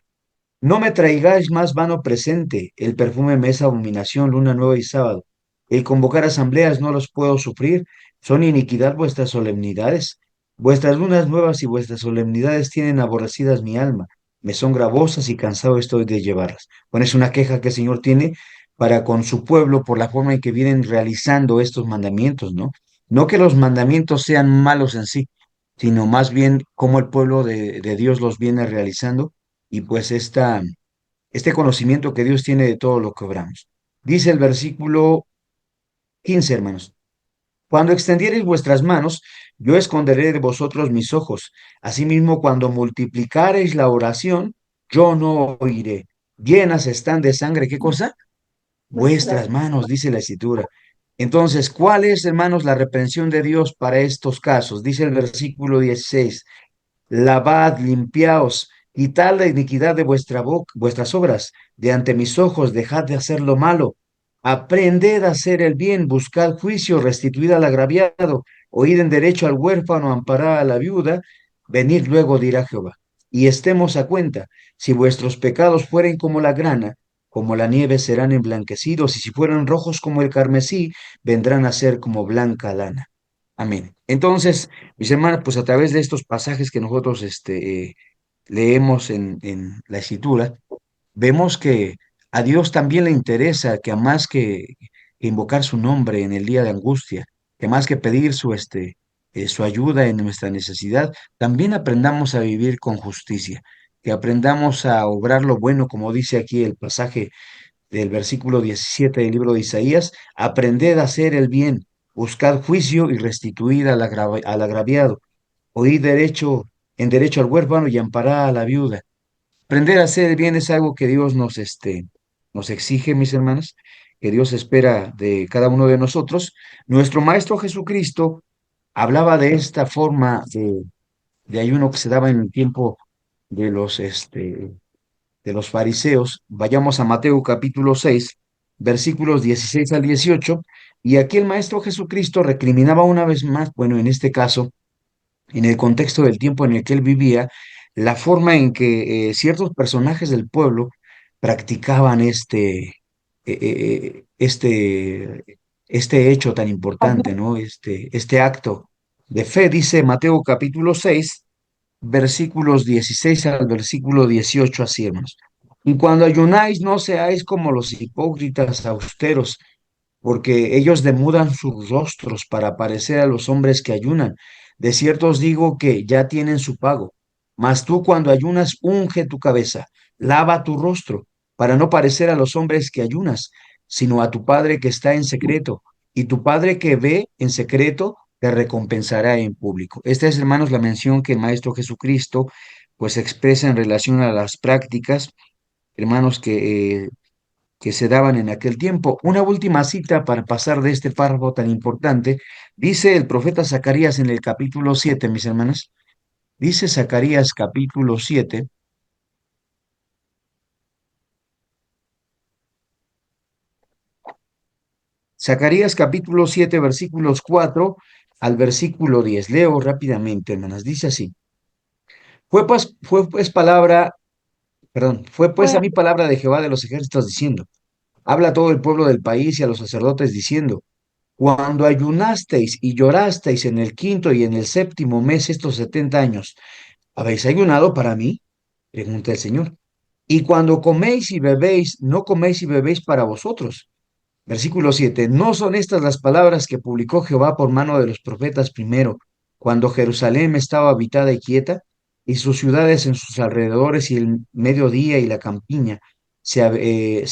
No me traigáis más vano presente, el perfume me es abominación, luna nueva y sábado. El convocar asambleas no los puedo sufrir, son iniquidad vuestras solemnidades. Vuestras lunas nuevas y vuestras solemnidades tienen aborrecidas mi alma, me son gravosas y cansado estoy de llevarlas. Bueno, es una queja que el Señor tiene para con su pueblo por la forma en que vienen realizando estos mandamientos, ¿no? No que los mandamientos sean malos en sí, sino más bien cómo el pueblo de Dios los viene realizando y pues este conocimiento que Dios tiene de todo lo que obramos. Dice el versículo 15, hermanos: Cuando extendiereis vuestras manos, yo esconderé de vosotros mis ojos. Asimismo, cuando multiplicareis la oración, yo no oiré. Llenas están de sangre, ¿qué cosa? Vuestras manos, dice la escritura. Entonces, ¿cuál es, hermanos, la reprensión de Dios para estos casos? Dice el versículo 16: Lavad, limpiaos, quitad la iniquidad de vuestra boca, vuestras obras, de ante mis ojos, dejad de hacer lo malo. Aprended a hacer el bien, buscad juicio, restituid al agraviado, oíd en derecho al huérfano, amparad a la viuda, venid luego, dirá Jehová. y estemos a cuenta. Si vuestros pecados fueren como la grana, como la nieve serán emblanquecidos, y si fueran rojos como el carmesí, vendrán a ser como blanca lana. Amén. Entonces, mis hermanos, pues a través de estos pasajes que nosotros leemos en la Escritura, vemos que a Dios también le interesa que a más que invocar su nombre en el día de angustia, que más que pedir su ayuda en nuestra necesidad, también aprendamos a vivir con justicia, que aprendamos a obrar lo bueno, como dice aquí el pasaje del versículo 17 del libro de Isaías: aprended a hacer el bien, buscad juicio y restituid al agraviado, oíd en derecho al huérfano y amparad a la viuda. Aprender a hacer el bien es algo que Dios nos exige, mis hermanos, que Dios espera de cada uno de nosotros. Nuestro Maestro Jesucristo hablaba de esta forma de ayuno que se daba en el tiempo de de los fariseos. Vayamos a Mateo capítulo 6, versículos 16 al 18, y aquí el Maestro Jesucristo recriminaba una vez más, bueno, en este caso, en el contexto del tiempo en el que él vivía, la forma en que ciertos personajes del pueblo practicaban este hecho tan importante, ¿no? Este acto de fe. Dice Mateo capítulo 6, versículos 16 al versículo 18, así, hermanos. Y cuando ayunáis, no seáis como los hipócritas austeros, porque ellos demudan sus rostros para parecer a los hombres que ayunan. De cierto os digo que ya tienen su pago. Mas tú, cuando ayunas, unge tu cabeza, lava tu rostro, para no parecer a los hombres que ayunas, sino a tu Padre que está en secreto, y tu Padre que ve en secreto te recompensará en público. Esta es, hermanos, la mención que el Maestro Jesucristo pues expresa en relación a las prácticas, hermanos, que se daban en aquel tiempo. Una última cita para pasar de este párrafo tan importante. Dice el profeta Zacarías en el capítulo 7, mis hermanos. Dice Zacarías capítulo 7, Zacarías capítulo 7, versículos 4 al versículo 10. Leo rápidamente, hermanas. Dice así: fue pues a mí palabra de Jehová de los ejércitos diciendo: habla a todo el pueblo del país y a los sacerdotes diciendo: cuando ayunasteis y llorasteis en el quinto y en el séptimo mes estos 70 años, ¿habéis ayunado para mí? Pregunta el Señor. Y cuando coméis y bebéis, no coméis y bebéis para vosotros. Versículo 7. ¿No son estas las palabras que publicó Jehová por mano de los profetas primero, cuando Jerusalén estaba habitada y quieta, y sus ciudades en sus alrededores y el mediodía y la campiña se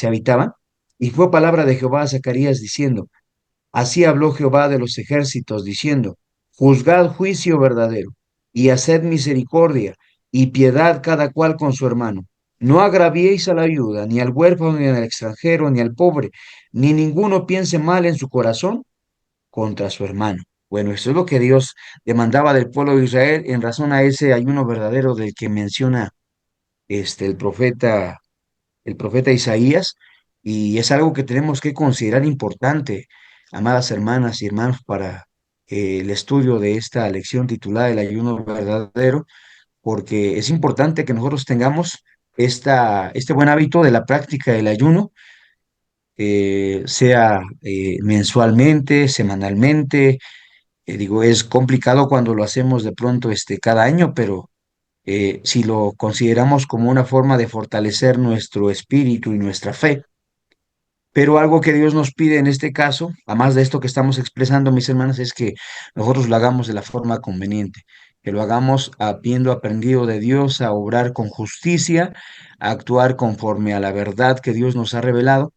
habitaban? Y fue palabra de Jehová a Zacarías diciendo: así habló Jehová de los ejércitos, diciendo: juzgad juicio verdadero, y haced misericordia y piedad cada cual con su hermano. No agraviéis a la viuda, ni al huérfano, ni al extranjero, ni al pobre, ni ninguno piense mal en su corazón contra su hermano. Bueno, eso es lo que Dios demandaba del pueblo de Israel en razón a ese ayuno verdadero del que menciona el profeta Isaías, y es algo que tenemos que considerar importante, amadas hermanas y hermanos, para el estudio de esta lección titulada El ayuno verdadero, porque es importante que nosotros tengamos este buen hábito de la práctica del ayuno, sea mensualmente, semanalmente. Digo, es complicado cuando lo hacemos de pronto cada año, pero si lo consideramos como una forma de fortalecer nuestro espíritu y nuestra fe. Pero algo que Dios nos pide en este caso, además de esto que estamos expresando, mis hermanas, es que nosotros lo hagamos de la forma conveniente, que lo hagamos habiendo aprendido de Dios a obrar con justicia, a actuar conforme a la verdad que Dios nos ha revelado,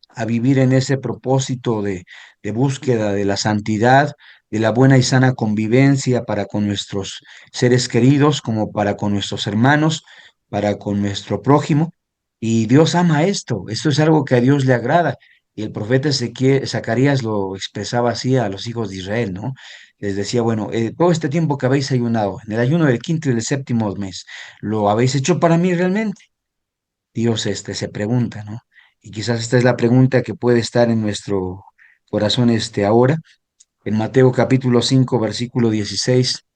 a vivir en ese propósito de búsqueda de la santidad, de la buena y sana convivencia para con nuestros seres queridos, como para con nuestros hermanos, para con nuestro prójimo. Y Dios ama esto es algo que a Dios le agrada. Y el profeta Zacarías lo expresaba así a los hijos de Israel, ¿no? Les decía: bueno, todo este tiempo que habéis ayunado, en el ayuno del quinto y del séptimo mes, ¿lo habéis hecho para mí realmente? Dios se pregunta, ¿no? Y quizás esta es la pregunta que puede estar en nuestro corazón ahora. En Mateo capítulo 5, versículo 16,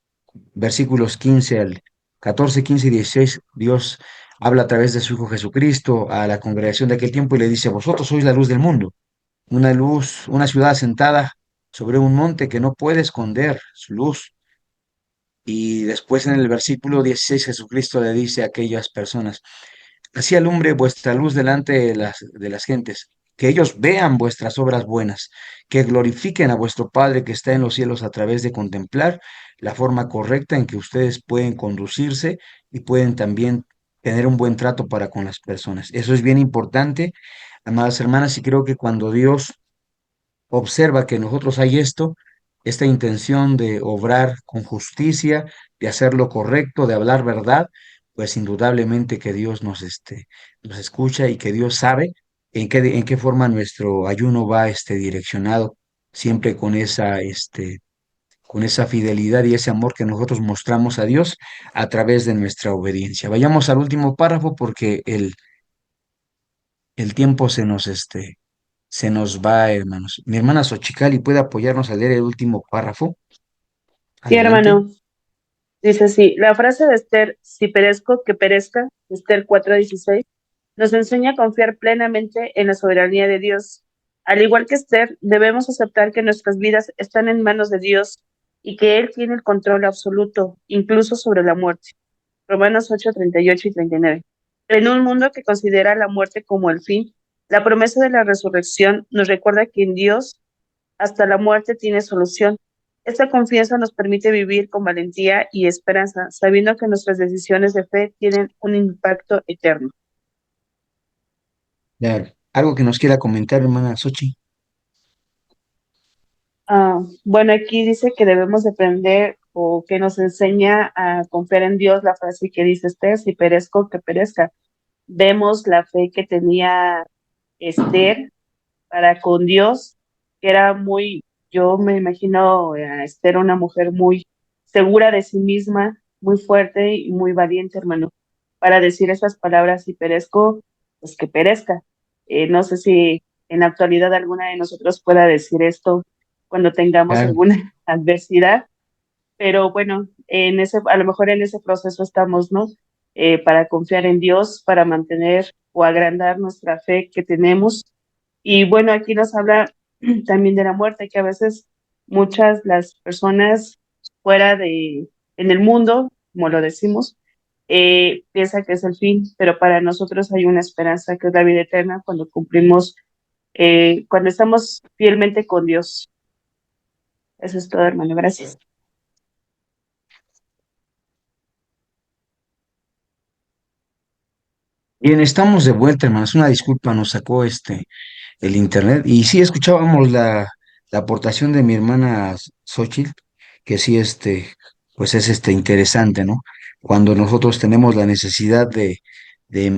versículos 15 al 14, 15 y 16, Dios habla a través de su Hijo Jesucristo a la congregación de aquel tiempo y le dice, vosotros sois la luz del mundo, una luz, una ciudad asentada sobre un monte que no puede esconder su luz. Y después en el versículo 16 Jesucristo le dice a aquellas personas, así alumbre vuestra luz delante de las gentes, que ellos vean vuestras obras buenas, que glorifiquen a vuestro Padre que está en los cielos a través de contemplar la forma correcta en que ustedes pueden conducirse y pueden también tener un buen trato para con las personas. Eso es bien importante, amadas hermanas, y creo que cuando Dios observa que en nosotros hay esto, esta intención de obrar con justicia, de hacer lo correcto, de hablar verdad, pues indudablemente que Dios nos escucha y que Dios sabe en qué forma nuestro ayuno va direccionado, siempre con esa fidelidad y ese amor que nosotros mostramos a Dios a través de nuestra obediencia. Vayamos al último párrafo porque el tiempo se nos va, hermanos. Mi hermana Xochicali puede apoyarnos a leer el último párrafo. Sí, Adelante. hermano. Dice así, la frase de Esther, si perezco, que perezca, Esther 4:16, nos enseña a confiar plenamente en la soberanía de Dios. Al igual que Esther, debemos aceptar que nuestras vidas están en manos de Dios y que Él tiene el control absoluto, incluso sobre la muerte. Romanos 8:38 y 39. En un mundo que considera la muerte como el fin, la promesa de la resurrección nos recuerda que en Dios hasta la muerte tiene solución. Esta confianza nos permite vivir con valentía y esperanza, sabiendo que nuestras decisiones de fe tienen un impacto eterno. Claro. Algo que nos quiera comentar, hermana Xochi. Bueno, aquí dice que debemos depender o que nos enseña a confiar en Dios, la frase que dice Esther, si perezco, que perezca. Vemos la fe que tenía Esther para con Dios, que era muy, yo me imagino a Esther una mujer muy segura de sí misma, muy fuerte y muy valiente, hermano, para decir esas palabras, si perezco, pues que perezca. No sé si en la actualidad alguna de nosotros pueda decir esto cuando tengamos Claro. alguna adversidad, pero bueno, a lo mejor en ese proceso estamos, ¿no? Para confiar en Dios, para mantener o agrandar nuestra fe que tenemos. Y bueno, aquí nos habla también de la muerte, que a veces muchas las personas fuera en el mundo, como lo decimos, piensan que es el fin, pero para nosotros hay una esperanza que es la vida eterna cuando cumplimos, cuando estamos fielmente con Dios. Eso es todo, hermano. Gracias. Bien, estamos de vuelta, hermanos. Una disculpa, nos sacó el internet. Y sí, escuchábamos la aportación de mi hermana Xochitl, que sí, pues es interesante, ¿no? Cuando nosotros tenemos la necesidad de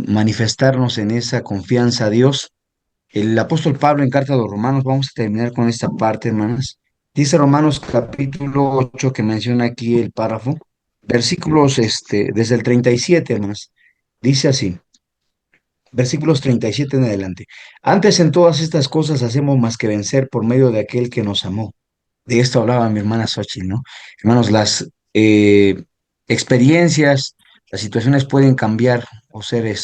manifestarnos en esa confianza a Dios. El apóstol Pablo en carta a los Romanos, vamos a terminar con esta parte, hermanas. Dice Romanos capítulo 8 que menciona aquí el párrafo, versículos desde el 37, hermanas. Dice así, versículos 37 en adelante. Antes en todas estas cosas hacemos más que vencer por medio de aquel que nos amó. De esto hablaba mi hermana Xochitl, ¿no? Hermanos, las experiencias, las situaciones pueden cambiar o ser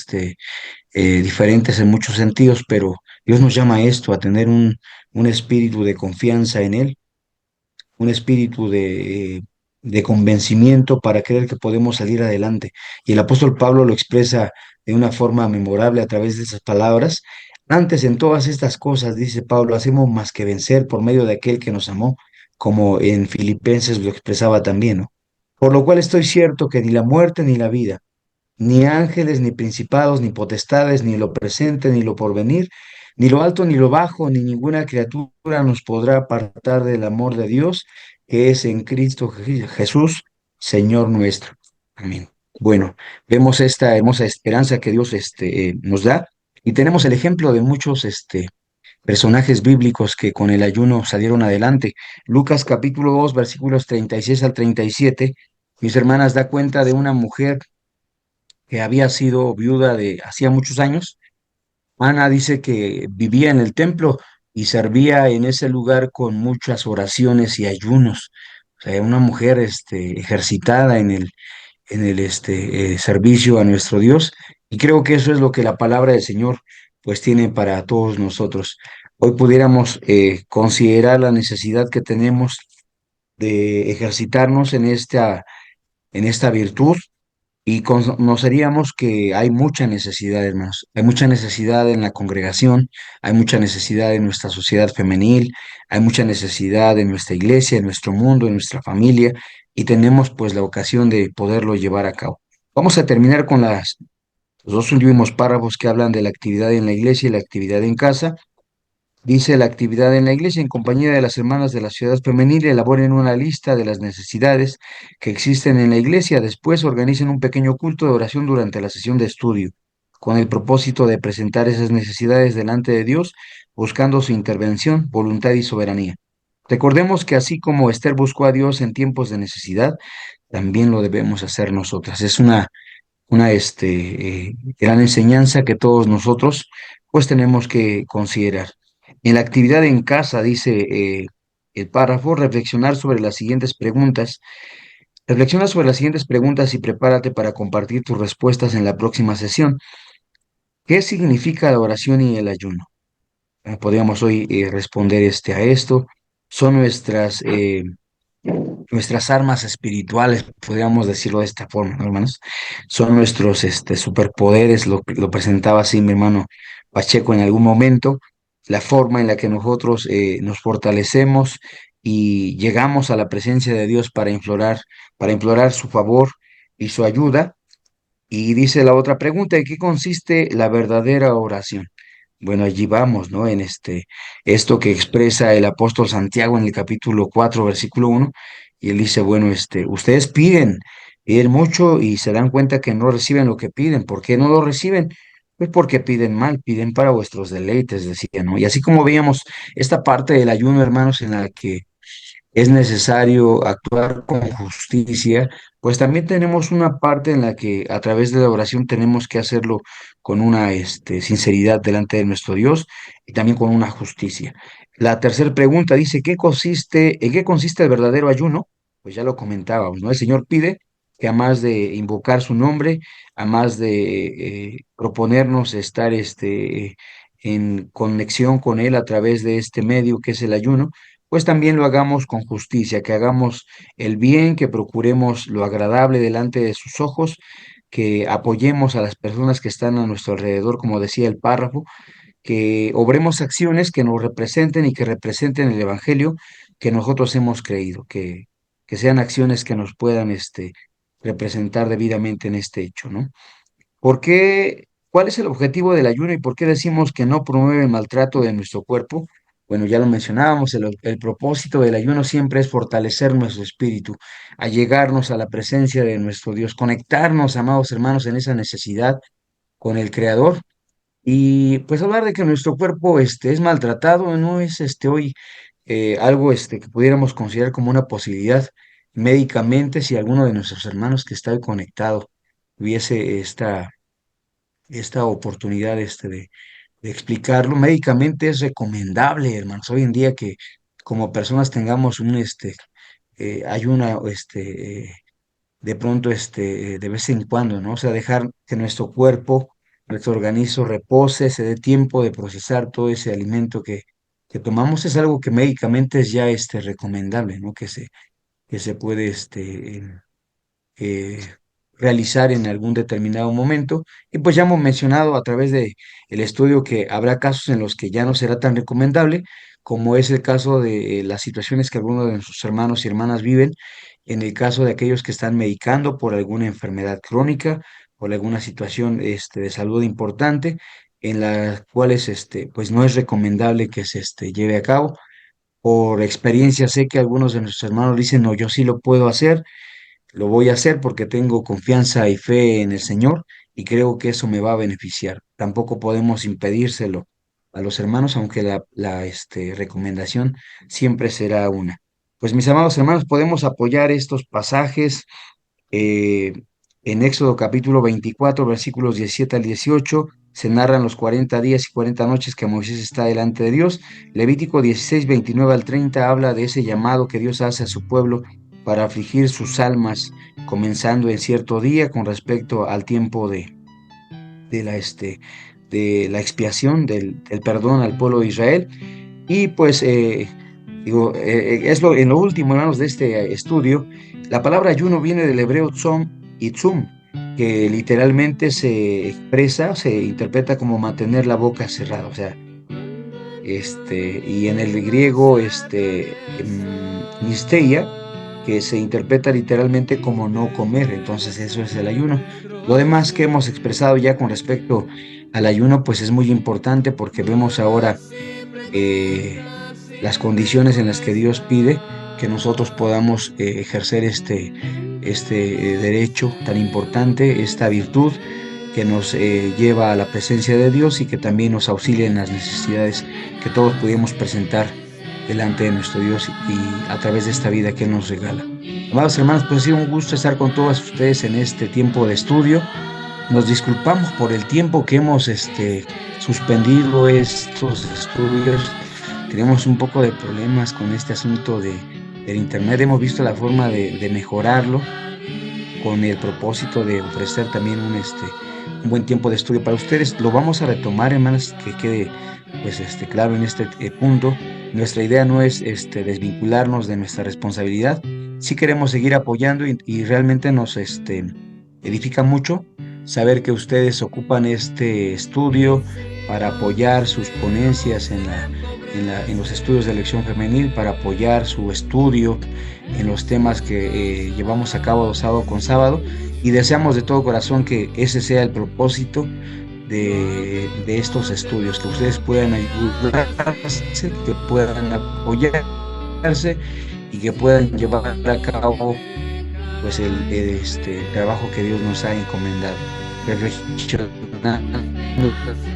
diferentes en muchos sentidos, pero Dios nos llama a esto, a tener un espíritu de confianza en Él, un espíritu de convencimiento para creer que podemos salir adelante. Y el apóstol Pablo lo expresa de una forma memorable a través de esas palabras. Antes en todas estas cosas, dice Pablo, hacemos más que vencer por medio de aquel que nos amó, como en Filipenses lo expresaba también, ¿no? Por lo cual estoy cierto que ni la muerte ni la vida, ni ángeles, ni principados, ni potestades, ni lo presente, ni lo porvenir, ni lo alto, ni lo bajo, ni ninguna criatura nos podrá apartar del amor de Dios que es en Cristo Jesús, Señor nuestro. Amén. Bueno, vemos esta hermosa esperanza que Dios nos da y tenemos el ejemplo de muchos personajes bíblicos que con el ayuno salieron adelante. Lucas capítulo 2 versículos 36 al 37. Mis hermanas, da cuenta de una mujer que había sido viuda de hacía muchos años. Ana dice que vivía en el templo y servía en ese lugar con muchas oraciones y ayunos. O sea, una mujer ejercitada servicio a nuestro Dios. Y creo que eso es lo que la palabra del Señor pues tiene para todos nosotros. Hoy pudiéramos considerar la necesidad que tenemos de ejercitarnos en esta virtud y conoceríamos que hay mucha necesidad, hermanos. Hay mucha necesidad en la congregación, hay mucha necesidad en nuestra sociedad femenil, hay mucha necesidad en nuestra iglesia, en nuestro mundo, en nuestra familia, y tenemos pues la ocasión de poderlo llevar a cabo. Vamos a terminar con los dos últimos párrafos que hablan de la actividad en la iglesia y la actividad en casa. Dice la actividad en la iglesia en compañía de las hermanas de la ciudad femenil, elaboren una lista de las necesidades que existen en la iglesia. Después organicen un pequeño culto de oración durante la sesión de estudio, con el propósito de presentar esas necesidades delante de Dios, buscando su intervención, voluntad y soberanía. Recordemos que así como Esther buscó a Dios en tiempos de necesidad, también lo debemos hacer nosotras. Es una gran enseñanza que todos nosotros pues tenemos que considerar. En la actividad en casa, dice el párrafo, reflexiona sobre las siguientes preguntas y prepárate para compartir tus respuestas en la próxima sesión. ¿Qué significa la oración y el ayuno? Podríamos hoy responder a esto. Son nuestras armas espirituales, podríamos decirlo de esta forma, ¿no, hermanos? Son nuestros superpoderes, lo presentaba así mi hermano Pacheco en algún momento, la forma en la que nosotros nos fortalecemos y llegamos a la presencia de Dios para implorar su favor y su ayuda. Y dice la otra pregunta, ¿en qué consiste la verdadera oración? Bueno, allí vamos, ¿no? En esto que expresa el apóstol Santiago en el capítulo 4 versículo 1 y él dice, bueno, ustedes piden mucho y se dan cuenta que no reciben lo que piden. ¿Por qué no lo reciben? Pues porque piden mal, piden para vuestros deleites, decía, ¿no? Y así como veíamos esta parte del ayuno, hermanos, en la que es necesario actuar con justicia, pues también tenemos una parte en la que a través de la oración tenemos que hacerlo con una sinceridad delante de nuestro Dios y también con una justicia. La tercera pregunta dice, ¿en qué consiste el verdadero ayuno? Pues ya lo comentábamos, ¿no? El Señor pide que a más de invocar su nombre, a más de proponernos estar en conexión con Él a través de este medio que es el ayuno, pues también lo hagamos con justicia, que hagamos el bien, que procuremos lo agradable delante de sus ojos, que apoyemos a las personas que están a nuestro alrededor, como decía el párrafo, que obremos acciones que nos representen y que representen el Evangelio que nosotros hemos creído, que sean acciones que nos puedan representar debidamente en este hecho, ¿no? ¿Cuál es el objetivo del ayuno y por qué decimos que no promueve el maltrato de nuestro cuerpo? Bueno, ya lo mencionábamos, el propósito del ayuno siempre es fortalecer nuestro espíritu, allegarnos a la presencia de nuestro Dios, conectarnos, amados hermanos, en esa necesidad con el Creador. Y pues hablar de que nuestro cuerpo es maltratado no es hoy algo que pudiéramos considerar como una posibilidad médicamente si alguno de nuestros hermanos que está hoy conectado tuviese esta oportunidad de explicarlo. Médicamente es recomendable, hermanos, hoy en día que como personas tengamos ayuno, de pronto, de vez en cuando, ¿no? O sea, dejar que nuestro cuerpo, nuestro organismo repose, se dé tiempo de procesar todo ese alimento que tomamos, es algo que médicamente es ya, recomendable, ¿no? Que se puede, eh, realizar en algún determinado momento. Y pues ya hemos mencionado a través de el estudio que habrá casos en los que ya no será tan recomendable, como es el caso de las situaciones que algunos de nuestros hermanos y hermanas viven, en el caso de aquellos que están medicando por alguna enfermedad crónica, por alguna situación de salud importante, en las cuales pues no es recomendable que se lleve a cabo. Por experiencia sé que algunos de nuestros hermanos dicen, no, yo sí lo puedo hacer, lo voy a hacer porque tengo confianza y fe en el Señor y creo que eso me va a beneficiar. Tampoco podemos impedírselo a los hermanos, aunque la recomendación siempre será una. Pues mis amados hermanos, podemos apoyar estos pasajes eh, en Éxodo capítulo 24, versículos 17 al 18. Se narran los 40 días y 40 noches que Moisés está delante de Dios. Levítico 16, 29 al 30 habla de ese llamado que Dios hace a su pueblo para afligir sus almas comenzando en cierto día con respecto al tiempo de de la expiación, del perdón al pueblo de Israel. Y pues en lo último, hermanos, de este estudio, la palabra ayuno viene del hebreo tzom y tzum, que literalmente se expresa, se interpreta como mantener la boca cerrada, o sea, y en el griego, nisteia, que se interpreta literalmente como no comer, entonces eso es el ayuno. Lo demás que hemos expresado ya con respecto al ayuno, pues es muy importante porque vemos ahora eh, las condiciones en las que Dios pide que nosotros podamos ejercer este derecho tan importante, esta virtud que nos lleva a la presencia de Dios y que también nos auxilia en las necesidades que todos pudimos presentar delante de nuestro Dios y a través de esta vida que Él nos regala. Amados hermanos, pues ha sido un gusto estar con todos ustedes en este tiempo de estudio. Nos disculpamos por el tiempo que hemos suspendido estos estudios. Tenemos un poco de problemas con este asunto del internet. Hemos visto la forma de mejorarlo con el propósito de ofrecer también un buen tiempo de estudio para ustedes. Lo vamos a retomar, hermanas, que quede pues claro en este punto. Nuestra idea no es desvincularnos de nuestra responsabilidad. Sí queremos seguir apoyando y realmente nos edifica mucho saber que ustedes ocupan este estudio para apoyar sus ponencias en los estudios de elección femenil, para apoyar su estudio en los temas que llevamos a cabo sábado con sábado, y deseamos de todo corazón que ese sea el propósito de estos estudios, que ustedes puedan ayudarse, que puedan apoyarse y que puedan llevar a cabo pues el trabajo que Dios nos ha encomendado, reflexionando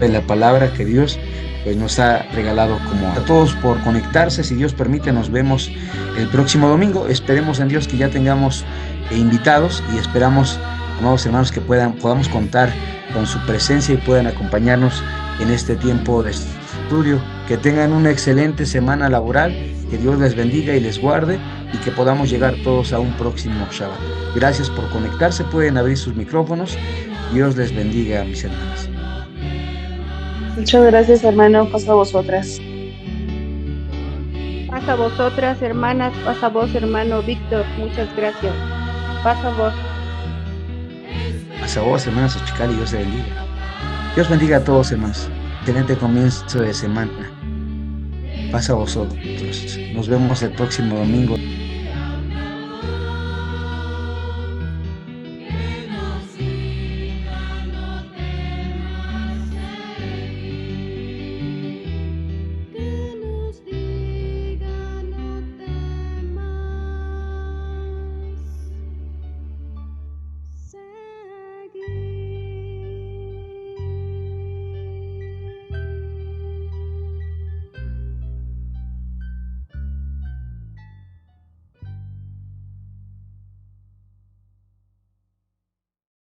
en la palabra que Dios pues nos ha regalado. Como a todos por conectarse, si Dios permite nos vemos el próximo domingo. Esperemos en Dios que ya tengamos invitados y esperamos, amados hermanos, que podamos contar con su presencia y puedan acompañarnos en este tiempo de estudio. Que tengan una excelente semana laboral, que Dios les bendiga y les guarde y que podamos llegar todos a un próximo Shabbat. Gracias por conectarse, pueden abrir sus micrófonos. Dios les bendiga, mis hermanas. Muchas gracias, hermano. Pasa a vosotras. Pasa a vosotras, hermanas. Pasa a vos, hermano Víctor. Muchas gracias. Pasa a vos. Pasa a vos, hermanas Ochicali, Dios te bendiga. Dios bendiga a todos, hermanos. Excelente comienzo de semana. Pasa a vosotros. Nos vemos el próximo domingo.